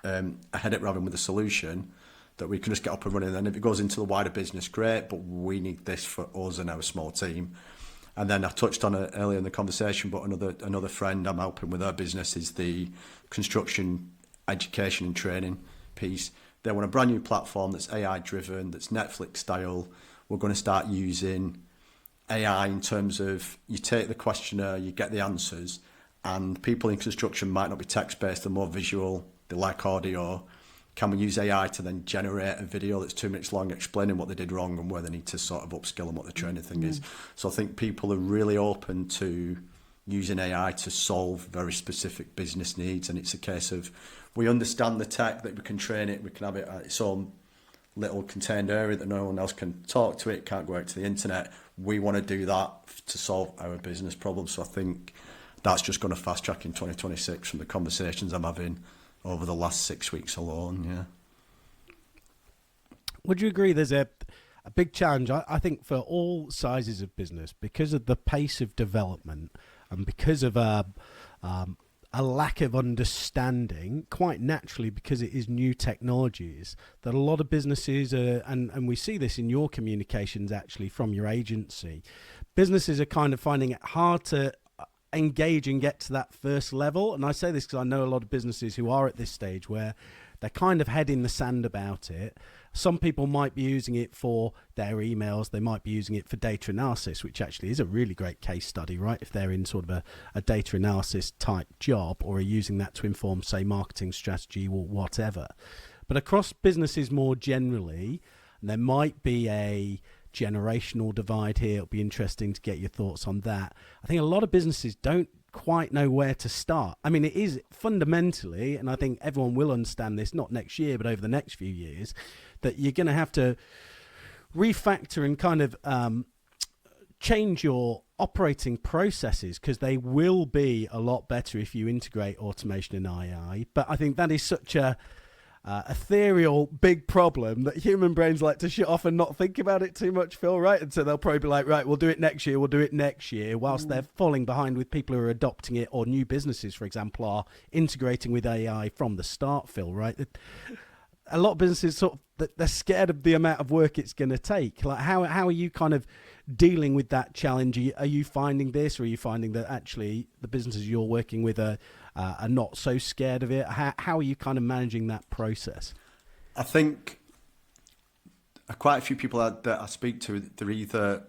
S3: a headache rather than with a solution that we can just get up and running. And if it goes into the wider business, great, but we need this for us and our small team. And then I touched on it earlier in the conversation, but another friend I'm helping with her business is the construction education and training piece. They want a brand new platform that's AI driven, that's Netflix style. We're going to start using AI in terms of, you take the questionnaire, you get the answers, and people in construction might not be text based, they're more visual, they like audio. Can we use AI to then generate a video that's 2 minutes long explaining what they did wrong and where they need to sort of upskill and what the training thing is? So I think people are really open to using AI to solve very specific business needs. And it's a case of, we understand the tech, that we can train it, we can have it at its own little contained area that no one else can talk to it, can't go out to the internet. We want to do that to solve our business problems. So I think that's just going to fast track in 2026 from the conversations I'm having over the last 6 weeks alone. Yeah.
S1: Would you agree there's a big challenge, I think, for all sizes of business, because of the pace of development and because of a lack of understanding, quite naturally, because it is new technologies, that a lot of businesses are, and we see this in your communications actually from your agency, businesses are kind of finding it hard to engage and get to that first level. And I say this because I know a lot of businesses who are at this stage where they're kind of head in the sand about it. Some people might be using it for their emails, they might be using it for data analysis, which actually is a really great case study, right? If they're in sort of a data analysis type job, or are using that to inform, say, marketing strategy or whatever. But across businesses more generally, there might be a generational divide here. It'll be interesting to get your thoughts on that. I think a lot of businesses don't quite know where to start. I mean, it is fundamentally, and I think everyone will understand this, not next year, but over the next few years, that you're going to have to refactor and kind of change your operating processes, because they will be a lot better if you integrate automation and AI. But I think that is such a ethereal big problem that human brains like to shut off and not think about it too much, Phil, right? And so they'll probably be like, right, we'll do it next year, whilst they're falling behind with people who are adopting it, or new businesses, for example, are integrating with AI from the start, Phil, right? a lot of businesses sort of, they're scared of the amount of work it's going to take. Like how are you kind of dealing with that challenge? Are you finding this, or are you finding that actually the businesses you're working with are not so scared of it? How are you kind of managing that process?
S3: I think quite a few people that I speak to, they're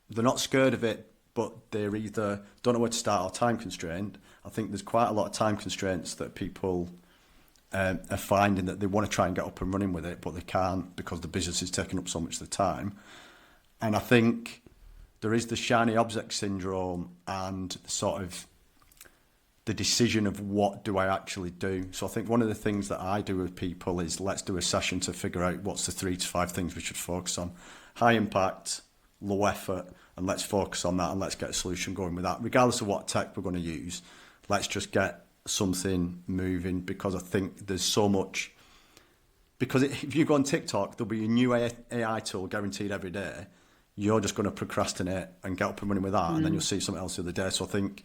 S3: not scared of it, but they're either don't know where to start or time constrained. I think there's quite a lot of time constraints that people are finding, that they want to try and get up and running with it, but they can't because the business is taking up so much of the time. And I think there is the shiny object syndrome and sort of the decision of what do I actually do. So I think one of the things that I do with people is let's do a session to figure out what's the 3 to 5 things we should focus on. High impact, low effort, and let's focus on that and let's get a solution going with that. Regardless of what tech we're going to use, let's just get something moving, because I think there's so much. Because if you go on TikTok, there'll be a new AI tool guaranteed every day. You're just going to procrastinate and get up and running with that, and then you'll see something else the other day. So I think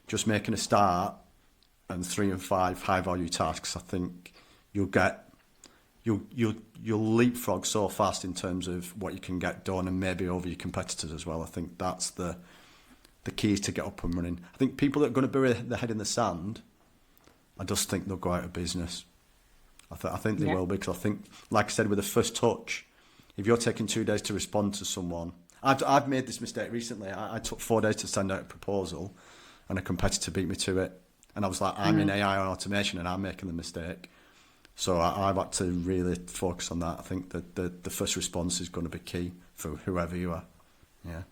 S3: just making a start and 3 and 5 high value tasks, I think you'll leapfrog so fast in terms of what you can get done, and maybe over your competitors as well. I think that's the key, is to get up and running. I think people that are going to bury their head in the sand, I just think they'll go out of business. I think they will, because I think, like I said, with the first touch, if you're taking 2 days to respond to someone, I've made this mistake recently. I took 4 days to send out a proposal, and a competitor beat me to it. And I was like, I'm in AI and automation, and I'm making the mistake. So I've had to really focus on that. I think that the first response is going to be key for whoever you are. Yeah.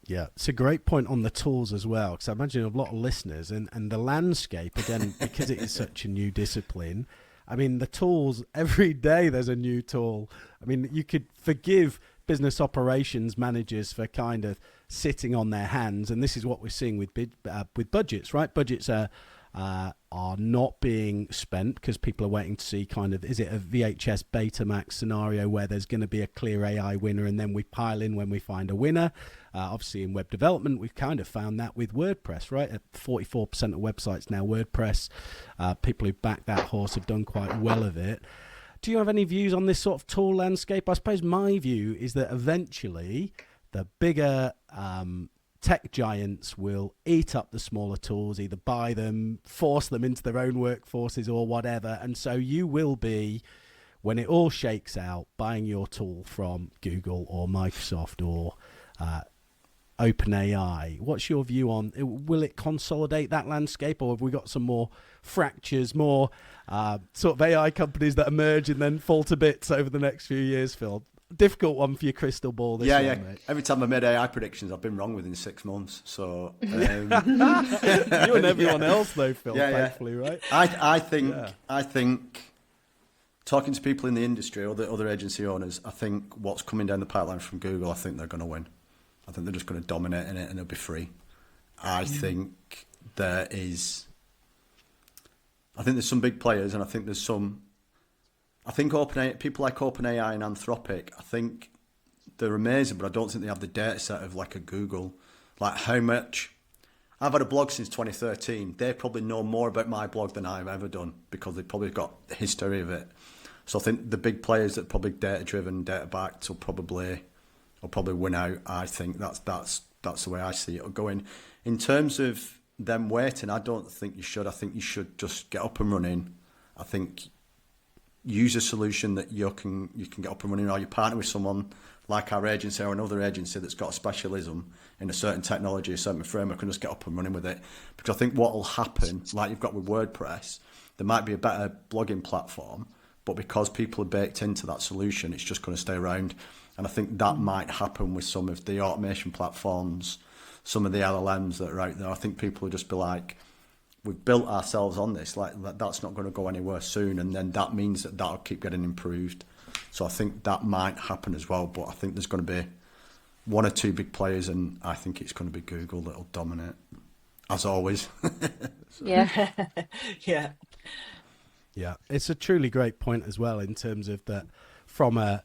S1: Yeah, it's a great point on the tools as well, because I imagine a lot of listeners and the landscape, again, because it is such a new discipline. I mean, the tools, every day there's a new tool. I mean, you could forgive business operations managers for kind of sitting on their hands, and this is what we're seeing with budgets, right? Budgets are not being spent because people are waiting to see kind of, is it a VHS Betamax scenario where there's going to be a clear AI winner, and then we pile in when we find a winner. Obviously in web development, we've kind of found that with WordPress, right? At 44% of websites now WordPress. People who back that horse have done quite well of it. Do you have any views on this sort of tool landscape? I suppose my view is that eventually the bigger tech giants will eat up the smaller tools, either buy them, force them into their own workforces or whatever. And so you will be, when it all shakes out, buying your tool from Google or Microsoft or OpenAI. What's your view on, will it consolidate that landscape, or have we got some more fractures, more sort of AI companies that emerge and then fall to bits over the next few years, Phil? Difficult one for your crystal ball this one, mate.
S3: Every time I made AI predictions, I've been wrong within 6 months. So
S1: you and everyone else, though, Phil, thankfully, right?
S3: I think talking to people in the industry or the other agency owners, I think what's coming down the pipeline from Google, I think they're going to win. I think they're just going to dominate in it, and it'll be free. I think there's some big players, and I think OpenAI, people like OpenAI and Anthropic, I think they're amazing, but I don't think they have the data set of like a Google. Like how much... I've had a blog since 2013. They probably know more about my blog than I've ever done, because they've probably got the history of it. So I think the big players that are probably data-driven, data-backed will probably win out. I think that's the way I see it going. In terms of them waiting, I don't think you should. I think you should just get up and running. I think use a solution that you can get up and running, or you partner with someone like our agency or another agency that's got a specialism in a certain technology, a certain framework, and just get up and running with it. Because I think what will happen, like you've got with WordPress, there might be a better blogging platform, but because people are baked into that solution, it's just going to stay around. And I think that might happen with some of the automation platforms, some of the LLMs that are out there. I think people will just be like, we've built ourselves on this, like that's not going to go anywhere soon, and then that means that'll keep getting improved. So I think that might happen as well, but I think there's going to be 1 or 2 big players, and I think it's going to be Google that'll dominate, as always.
S2: Yeah.
S1: Yeah, it's a truly great point as well, in terms of that from a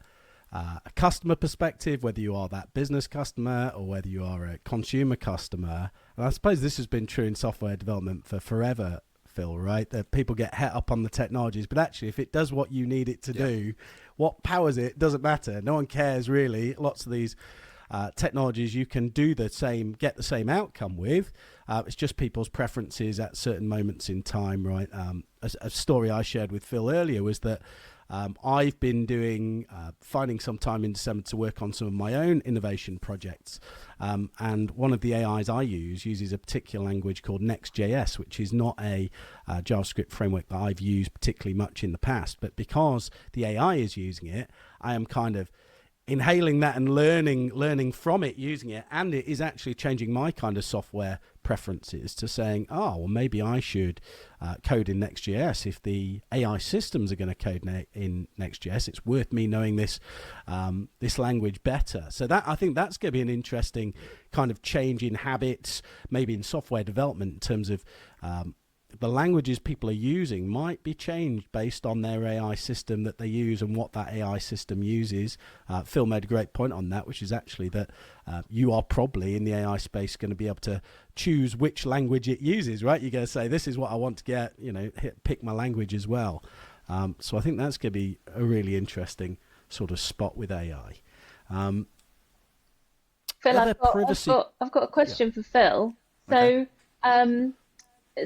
S1: customer perspective, whether you are that business customer or whether you are a consumer customer. And I suppose this has been true in software development for forever, Phil, right? That people get het up on the technologies, but actually if it does what you need it to do, what powers it doesn't matter. No one cares really. Lots of these technologies you can do the same, get the same outcome with. It's just people's preferences at certain moments in time, right? A story I shared with Phil earlier was that I've been finding some time in December to work on some of my own innovation projects. And one of the AIs I uses a particular language called Next.js, which is not a JavaScript framework that I've used particularly much in the past. But because the AI is using it, I am kind of inhaling that and learning from it, using it, and it is actually changing my kind of software preferences to saying, oh, well, maybe I should code in Next.js. If the AI systems are going to code in Next.js, it's worth me knowing this language better. So that, I think that's going to be an interesting kind of change in habits, maybe in software development, in terms of the languages people are using might be changed based on their AI system that they use and what that AI system uses. Phil made a great point on that, which is actually that you are probably in the AI space going to be able to choose which language it uses, right? You're going to say, this is what I want to get, pick my language as well. So I think that's going to be a really interesting sort of spot with AI.
S2: Phil, I've got a question for Phil. So,
S3: Okay.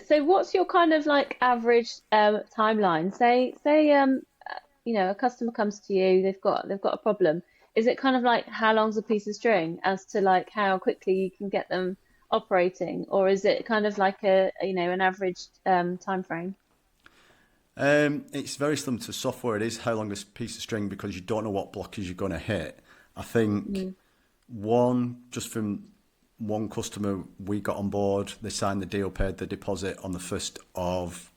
S2: So what's your kind of like average timeline? Say a customer comes to you, they've got a problem. Is it kind of like how long's a piece of string as to like how quickly you can get them operating, or is it kind of like an average time frame?
S3: It's very similar to software. It is how long this piece of string, because you don't know what blockers you're going to hit. I think just from one customer we got on board, they signed the deal, paid the deposit on the 1st of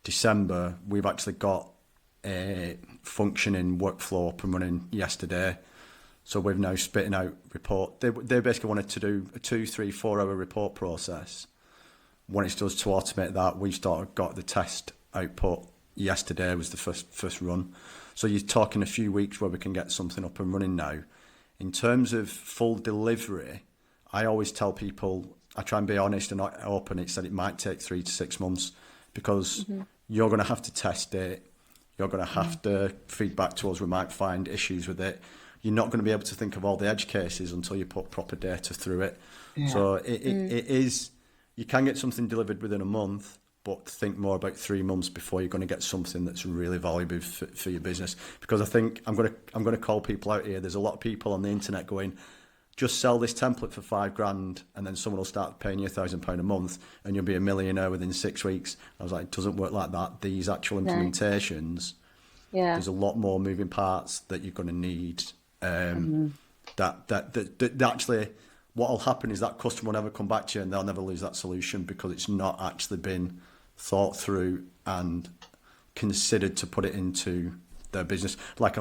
S3: December. We've actually got a functioning workflow up and running yesterday. So we've now spitting out report. They basically wanted to do a 2, 3, 4 hour report process. When it does to automate that, we got the test output yesterday was the first run. So you're talking a few weeks where we can get something up and running now. In terms of full delivery, I always tell people, I try and be honest and open. It said it might take 3 to 6 months because you're going to have to test it. You're going to have to feed back to us. We might find issues with it. You're not going to be able to think of all the edge cases until you put proper data through it. Yeah. So it is, you can get something delivered within a month, but think more about 3 months before you're going to get something that's really valuable for your business. Because I think I'm going to call people out here. There's a lot of people on the internet going, just sell this template for $5,000 and then someone will start paying you £1,000 a month and you'll be a millionaire within 6 weeks. I was like, it doesn't work like that. These actual implementations, there's a lot more moving parts that you're going to need. That actually, what will happen is that customer will never come back to you and they'll never lose that solution because it's not actually been thought through and considered to put it into their business. Like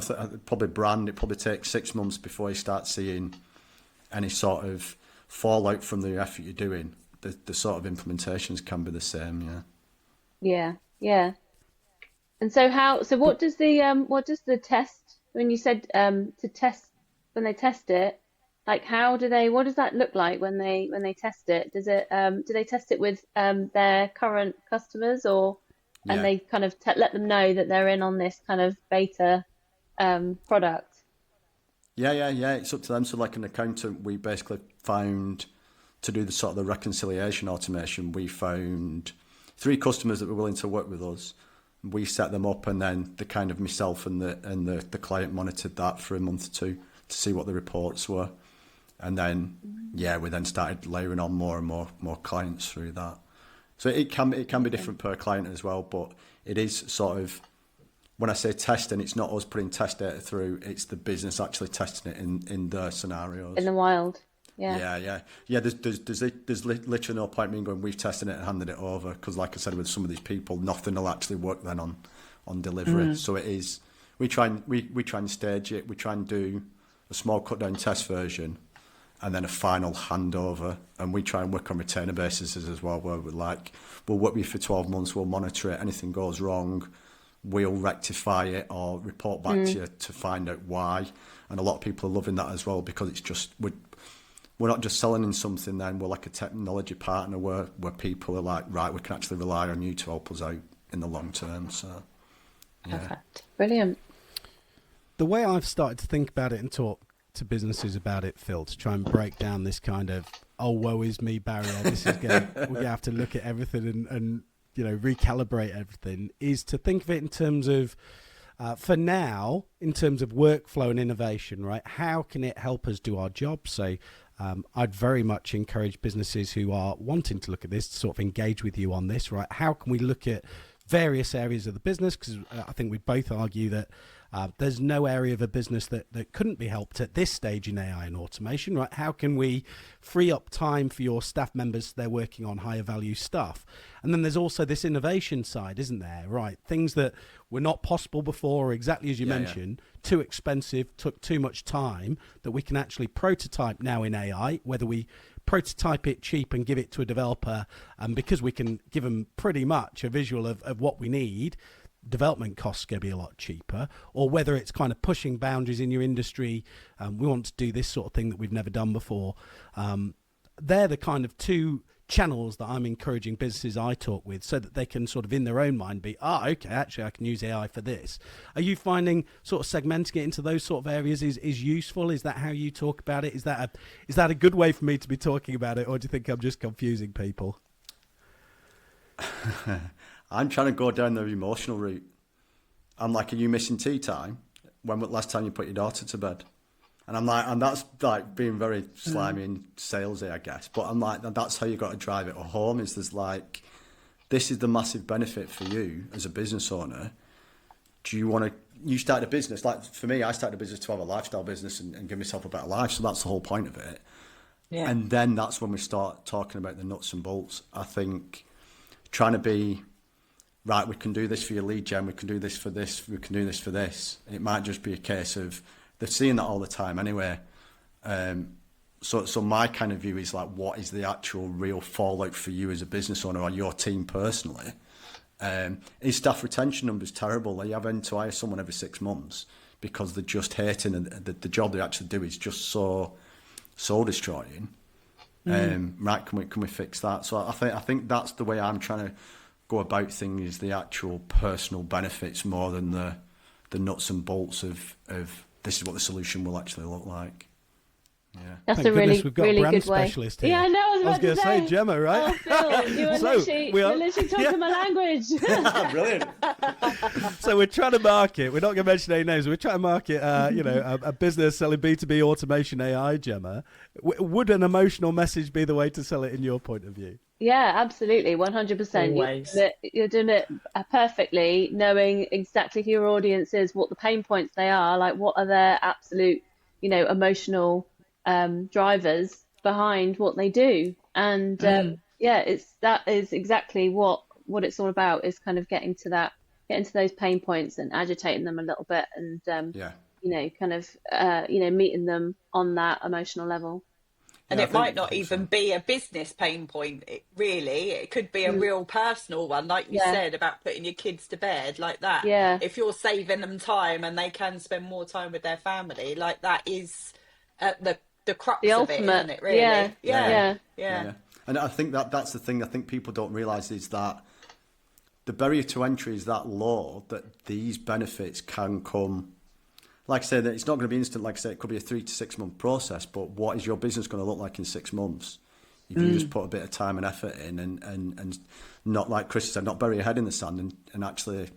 S3: probably brand, it probably takes 6 months before you start seeing any sort of fallout from the effort you're doing. The sort of implementations can be the same,
S2: Yeah. And so what does the test, when you said to test, when they test it, like what does that look like when they test it? Does it do they test it with their current customers, or and they kind of let them know that they're in on this kind of beta product?
S3: Yeah. It's up to them. So like an accountant, we basically found, to do the sort of the reconciliation automation, we found 3 customers that were willing to work with us. We set them up, and then the kind of myself and the client monitored that for a month or 2 to see what the reports were. And then, we then started layering on more and more clients through that. So it can be different per client as well, but it is sort of, when I say testing, it's not us putting test data through, it's the business actually testing it in their scenarios.
S2: In the wild. Yeah.
S3: There's literally no point in me going, we've tested it and handed it over, because like I said, with some of these people, nothing will actually work then on delivery. So it is, we try and stage it, we try and do a small cut down test version and then a final handover, and we try and work on retainer basis as well, where we'll work with you for 12 months, we'll monitor it, anything goes wrong, we'll rectify it or report back to you to find out why. And a lot of people are loving that as well, because it's just, we're we're not just selling in something. Then we're like a technology partner where people are like, right, we can actually rely on you to help us out in the long term. So, yeah.
S2: Perfect. Brilliant.
S1: The way I've started to think about it and talk to businesses about it, Phil, to try and break down this kind of, oh, woe is me barrier, this is we're going to have to look at everything and recalibrate everything, is to think of it in terms of, for now, in terms of workflow and innovation, right? How can it help us do our job? So I'd very much encourage businesses who are wanting to look at this to sort of engage with you on this, right? How can we look at various areas of the business? Because I think we both argue that there's no area of a business that couldn't be helped at this stage in AI and automation, right? How can we free up time for your staff members so they're working on higher value stuff? And then there's also this innovation side, isn't there, right? Things that were not possible before, or exactly as you mentioned, too expensive, took too much time, that we can actually prototype now in AI, whether we prototype it cheap and give it to a developer, because we can give them pretty much a visual of what we need, development costs going to be a lot cheaper, or whether it's kind of pushing boundaries in your industry. We want to do this sort of thing that we've never done before. They're the kind of two channels that I'm encouraging businesses I talk with, so that they can sort of in their own mind be, okay, actually I can use AI for this. Are you finding sort of segmenting it into those sort of areas is useful? Is that how you talk about it? Is that a good way for me to be talking about it, or do you think I'm just confusing people?
S3: I'm trying to go down the emotional route. I'm like, are you missing tea time? When was the last time you put your daughter to bed? And I'm like, and that's like being very slimy and salesy, I guess. But I'm like, that's how you got to drive it home. Is there's like, this is the massive benefit for you as a business owner. Do you want to? You start a business, like for me, I started a business to have a lifestyle business and give myself a better life. So that's the whole point of it. Yeah. And then that's when we start talking about the nuts and bolts. I think trying to be, right, we can do this for your lead gen, we can do this for this, we can do this for this. It might just be a case of, they're seeing that all the time anyway. So my kind of view is like, what is the actual real fallout for you as a business owner or your team personally? Is staff retention numbers terrible? Are you having to hire someone every 6 months because they're just hating and the job they actually do is just so destroying? Right, can we fix that? So I think that's the way I'm trying to go about things, is the actual personal benefits more than the nuts and bolts of this is what the solution will actually look like. Yeah,
S2: that's
S1: Thank
S2: a really,
S1: we've got
S2: really
S1: a brand
S2: good way.
S1: specialist here.
S2: Yeah, I know. I was
S1: going to say Gemma, right?
S2: Oh, Phil, you were literally talking my language.
S3: Brilliant.
S1: So we're trying to market. We're not going to mention any names. We're trying to market, a business selling B2B automation AI. Gemma, would an emotional message be the way to sell it in your point of view?
S2: Yeah, absolutely, 100%. You're doing it perfectly, knowing exactly who your audience is, what the pain points they are, like what are their absolute, emotional drivers behind what they do. And that is exactly what it's all about, is kind of getting to those pain points and agitating them a little bit, and meeting them on that emotional level.
S4: And it might not even be a business pain point. It could be a real personal one, like you said about putting your kids to bed, like that.
S2: Yeah.
S4: If you're saving them time and they can spend more time with their family, like that is the crux of it, isn't it? Really. Yeah.
S3: And I think that's the thing. I think people don't realise is that the barrier to entry is that low that these benefits can come. Like I said, it's not going to be instant. Like I said, it could be a 3 to 6 month process. But what is your business going to look like in 6 months if you just put a bit of time and effort in, and not, like Chris said, not bury your head in the sand and actually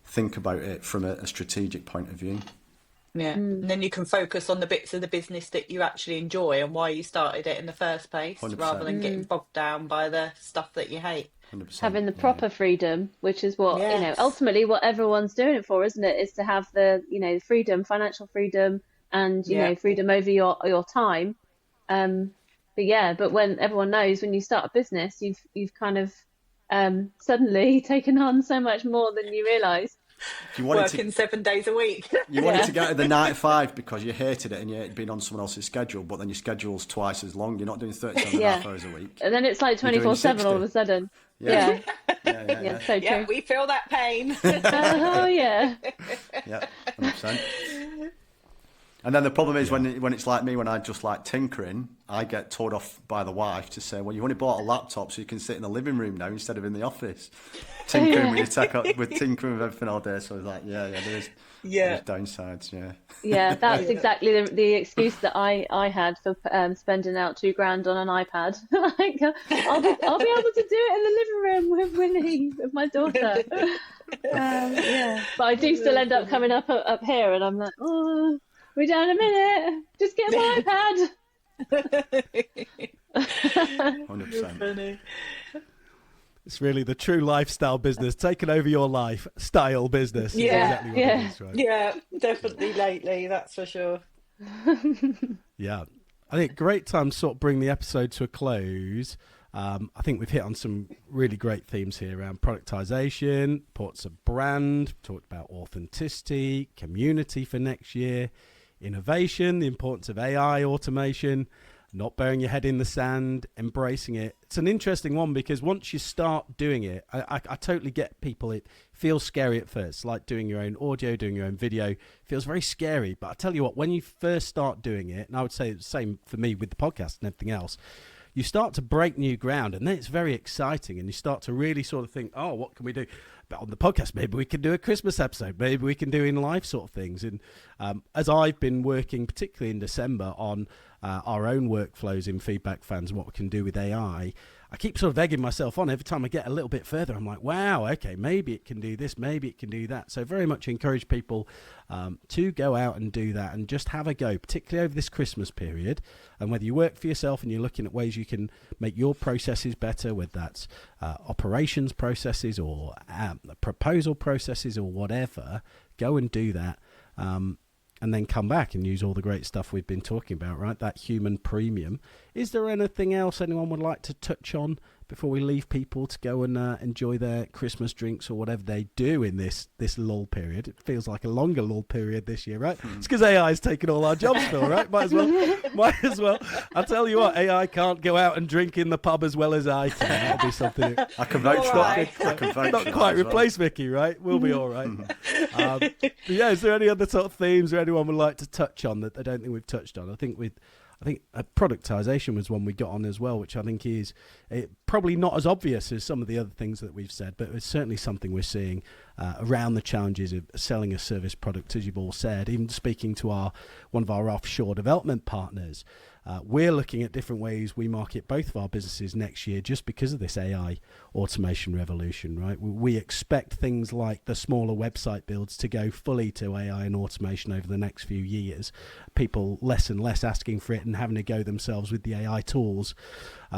S3: think about it from a strategic point of view.
S4: Yeah, and then you can focus on the bits of the business that you actually enjoy and why you started it in the first place,
S3: 100%.
S4: rather than getting bogged down by the stuff that you hate.
S3: 100%.
S2: Having the proper freedom, which is what ultimately what everyone's doing it for, isn't it? Is to have the freedom, financial freedom, and freedom over your time. But when everyone knows, when you start a business, you've kind of suddenly taken on so much more than you realise.
S3: You wanted
S4: Working 7 days a week.
S3: You wanted to get to the 9 to 5 because you hated it and you hated being on someone else's schedule, but then your schedule's twice as long. You're not doing 37 and a half hours a week.
S2: And then it's like 24/7 all of a sudden. Yeah, so true.
S4: Yeah, we feel that pain.
S2: Oh, yeah.
S3: Yeah, 100%. And then the problem is when it's like me, when I just like tinkering, I get told off by the wife to say, well, you've only bought a laptop so you can sit in the living room now instead of in the office. Tinkering with your tech, with tinkering with everything all day. So it's like, there's downsides,
S2: Yeah, that's exactly the excuse that I had for spending out £2,000 on an iPad. Like, I'll be able to do it in the living room with Winnie, with my daughter. But I do still end up coming up here, and I'm like, oh, we're down a minute. Just get my iPad.
S3: 100%.
S4: Funny.
S1: It's really the true lifestyle business, taking over your life style business.
S4: Yeah,
S1: exactly what it is, right?
S4: Yeah, definitely lately, that's for sure.
S1: Yeah. I think great time to sort of bring the episode to a close. I think we've hit on some really great themes here around productization, importance of brand, talked about authenticity, community for next year, innovation, the importance of AI automation, not burying your head in the sand, embracing it. It's an interesting one because once you start doing it, I totally get people. It feels scary at first, like doing your own audio, doing your own video. It feels very scary. But I tell you what, when you first start doing it, and I would say the same for me with the podcast and everything else, you start to break new ground, and then it's very exciting, and you start to really sort of think, oh, what can we do? But on the podcast, maybe we can do a Christmas episode, maybe we can do in life sort of things. And as I've been working, particularly in December, on our own workflows in Feedback Fans and what we can do with AI, I keep sort of egging myself on. Every time I get a little bit further, I'm like, wow, okay, maybe it can do this, maybe it can do that. So very much encourage people to go out and do that and just have a go, particularly over this Christmas period. And whether you work for yourself and you're looking at ways you can make your processes better, whether that's operations processes or proposal processes or whatever, go and do that. And then come back and use all the great stuff we've been talking about, right? That human premium. Is there anything else anyone would like to touch on before we leave people to go and enjoy their Christmas drinks or whatever they do in this lull period? It feels like a longer lull period this year, right? It's because AI is taking all our jobs, Phil, right? Might as well. I'll tell you what, AI can't go out and drink in the pub as well as I can. That'll be something.
S3: I can vouch for that. I can vouch
S1: Not
S3: for
S1: quite
S3: that as
S1: replace Vicky, right? We'll be all right. But yeah, is there any other sort of themes or anyone would like to touch on that I don't think we've touched on? I think productization was one we got on as well, which I think is probably not as obvious as some of the other things that we've said, but it's certainly something we're seeing around the challenges of selling a service product, as you've all said. Even speaking to one of our offshore development partners, we're looking at different ways we market both of our businesses next year just because of this AI automation revolution, right? We expect things like the smaller website builds to go fully to AI and automation over the next few years. People less and less asking for it and having to go themselves with the AI tools.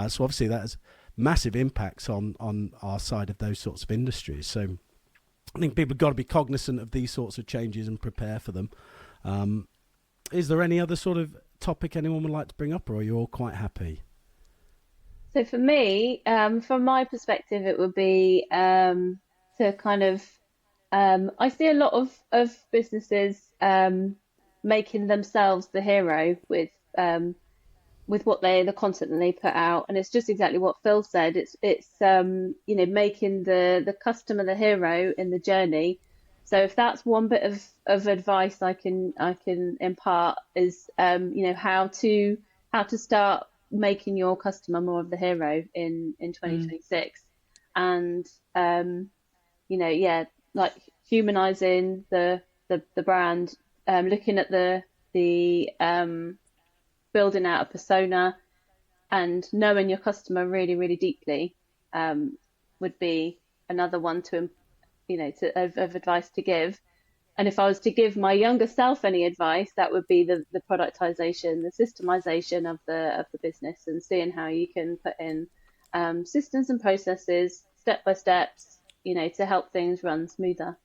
S1: So obviously that has massive impacts on our side of those sorts of industries. So I think people have got to be cognizant of these sorts of changes and prepare for them. Is there any other sort of topic anyone would like to bring up, or are you all quite happy?
S2: So for me, from my perspective, it would be to kind of, I see a lot of businesses making themselves the hero with what the content that they put out, and it's just exactly what Phil said. It's making the customer the hero in the journey. So if that's one bit of advice I can impart is how to start making your customer more of the hero in 2026, and like humanizing the brand, looking at the building out a persona and knowing your customer really, really deeply would be another one of advice to give. And if I was to give my younger self any advice, that would be the productization, the systemization of the business, and seeing how you can put in systems and processes step by steps, to help things run smoother.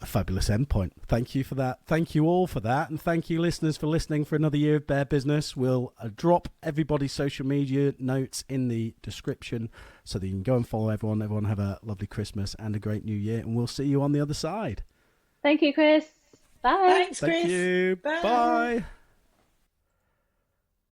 S1: A fabulous endpoint. Thank you for that. Thank you all for that. And thank you, listeners, for listening for another year of Bear Business. We'll drop everybody's social media notes in the description so that you can go and follow everyone. Everyone have a lovely Christmas and a great new year. And we'll see you on the other side.
S2: Thank you, Chris. Bye.
S4: Thanks, Chris.
S1: Thank you.
S4: Bye.
S1: Bye.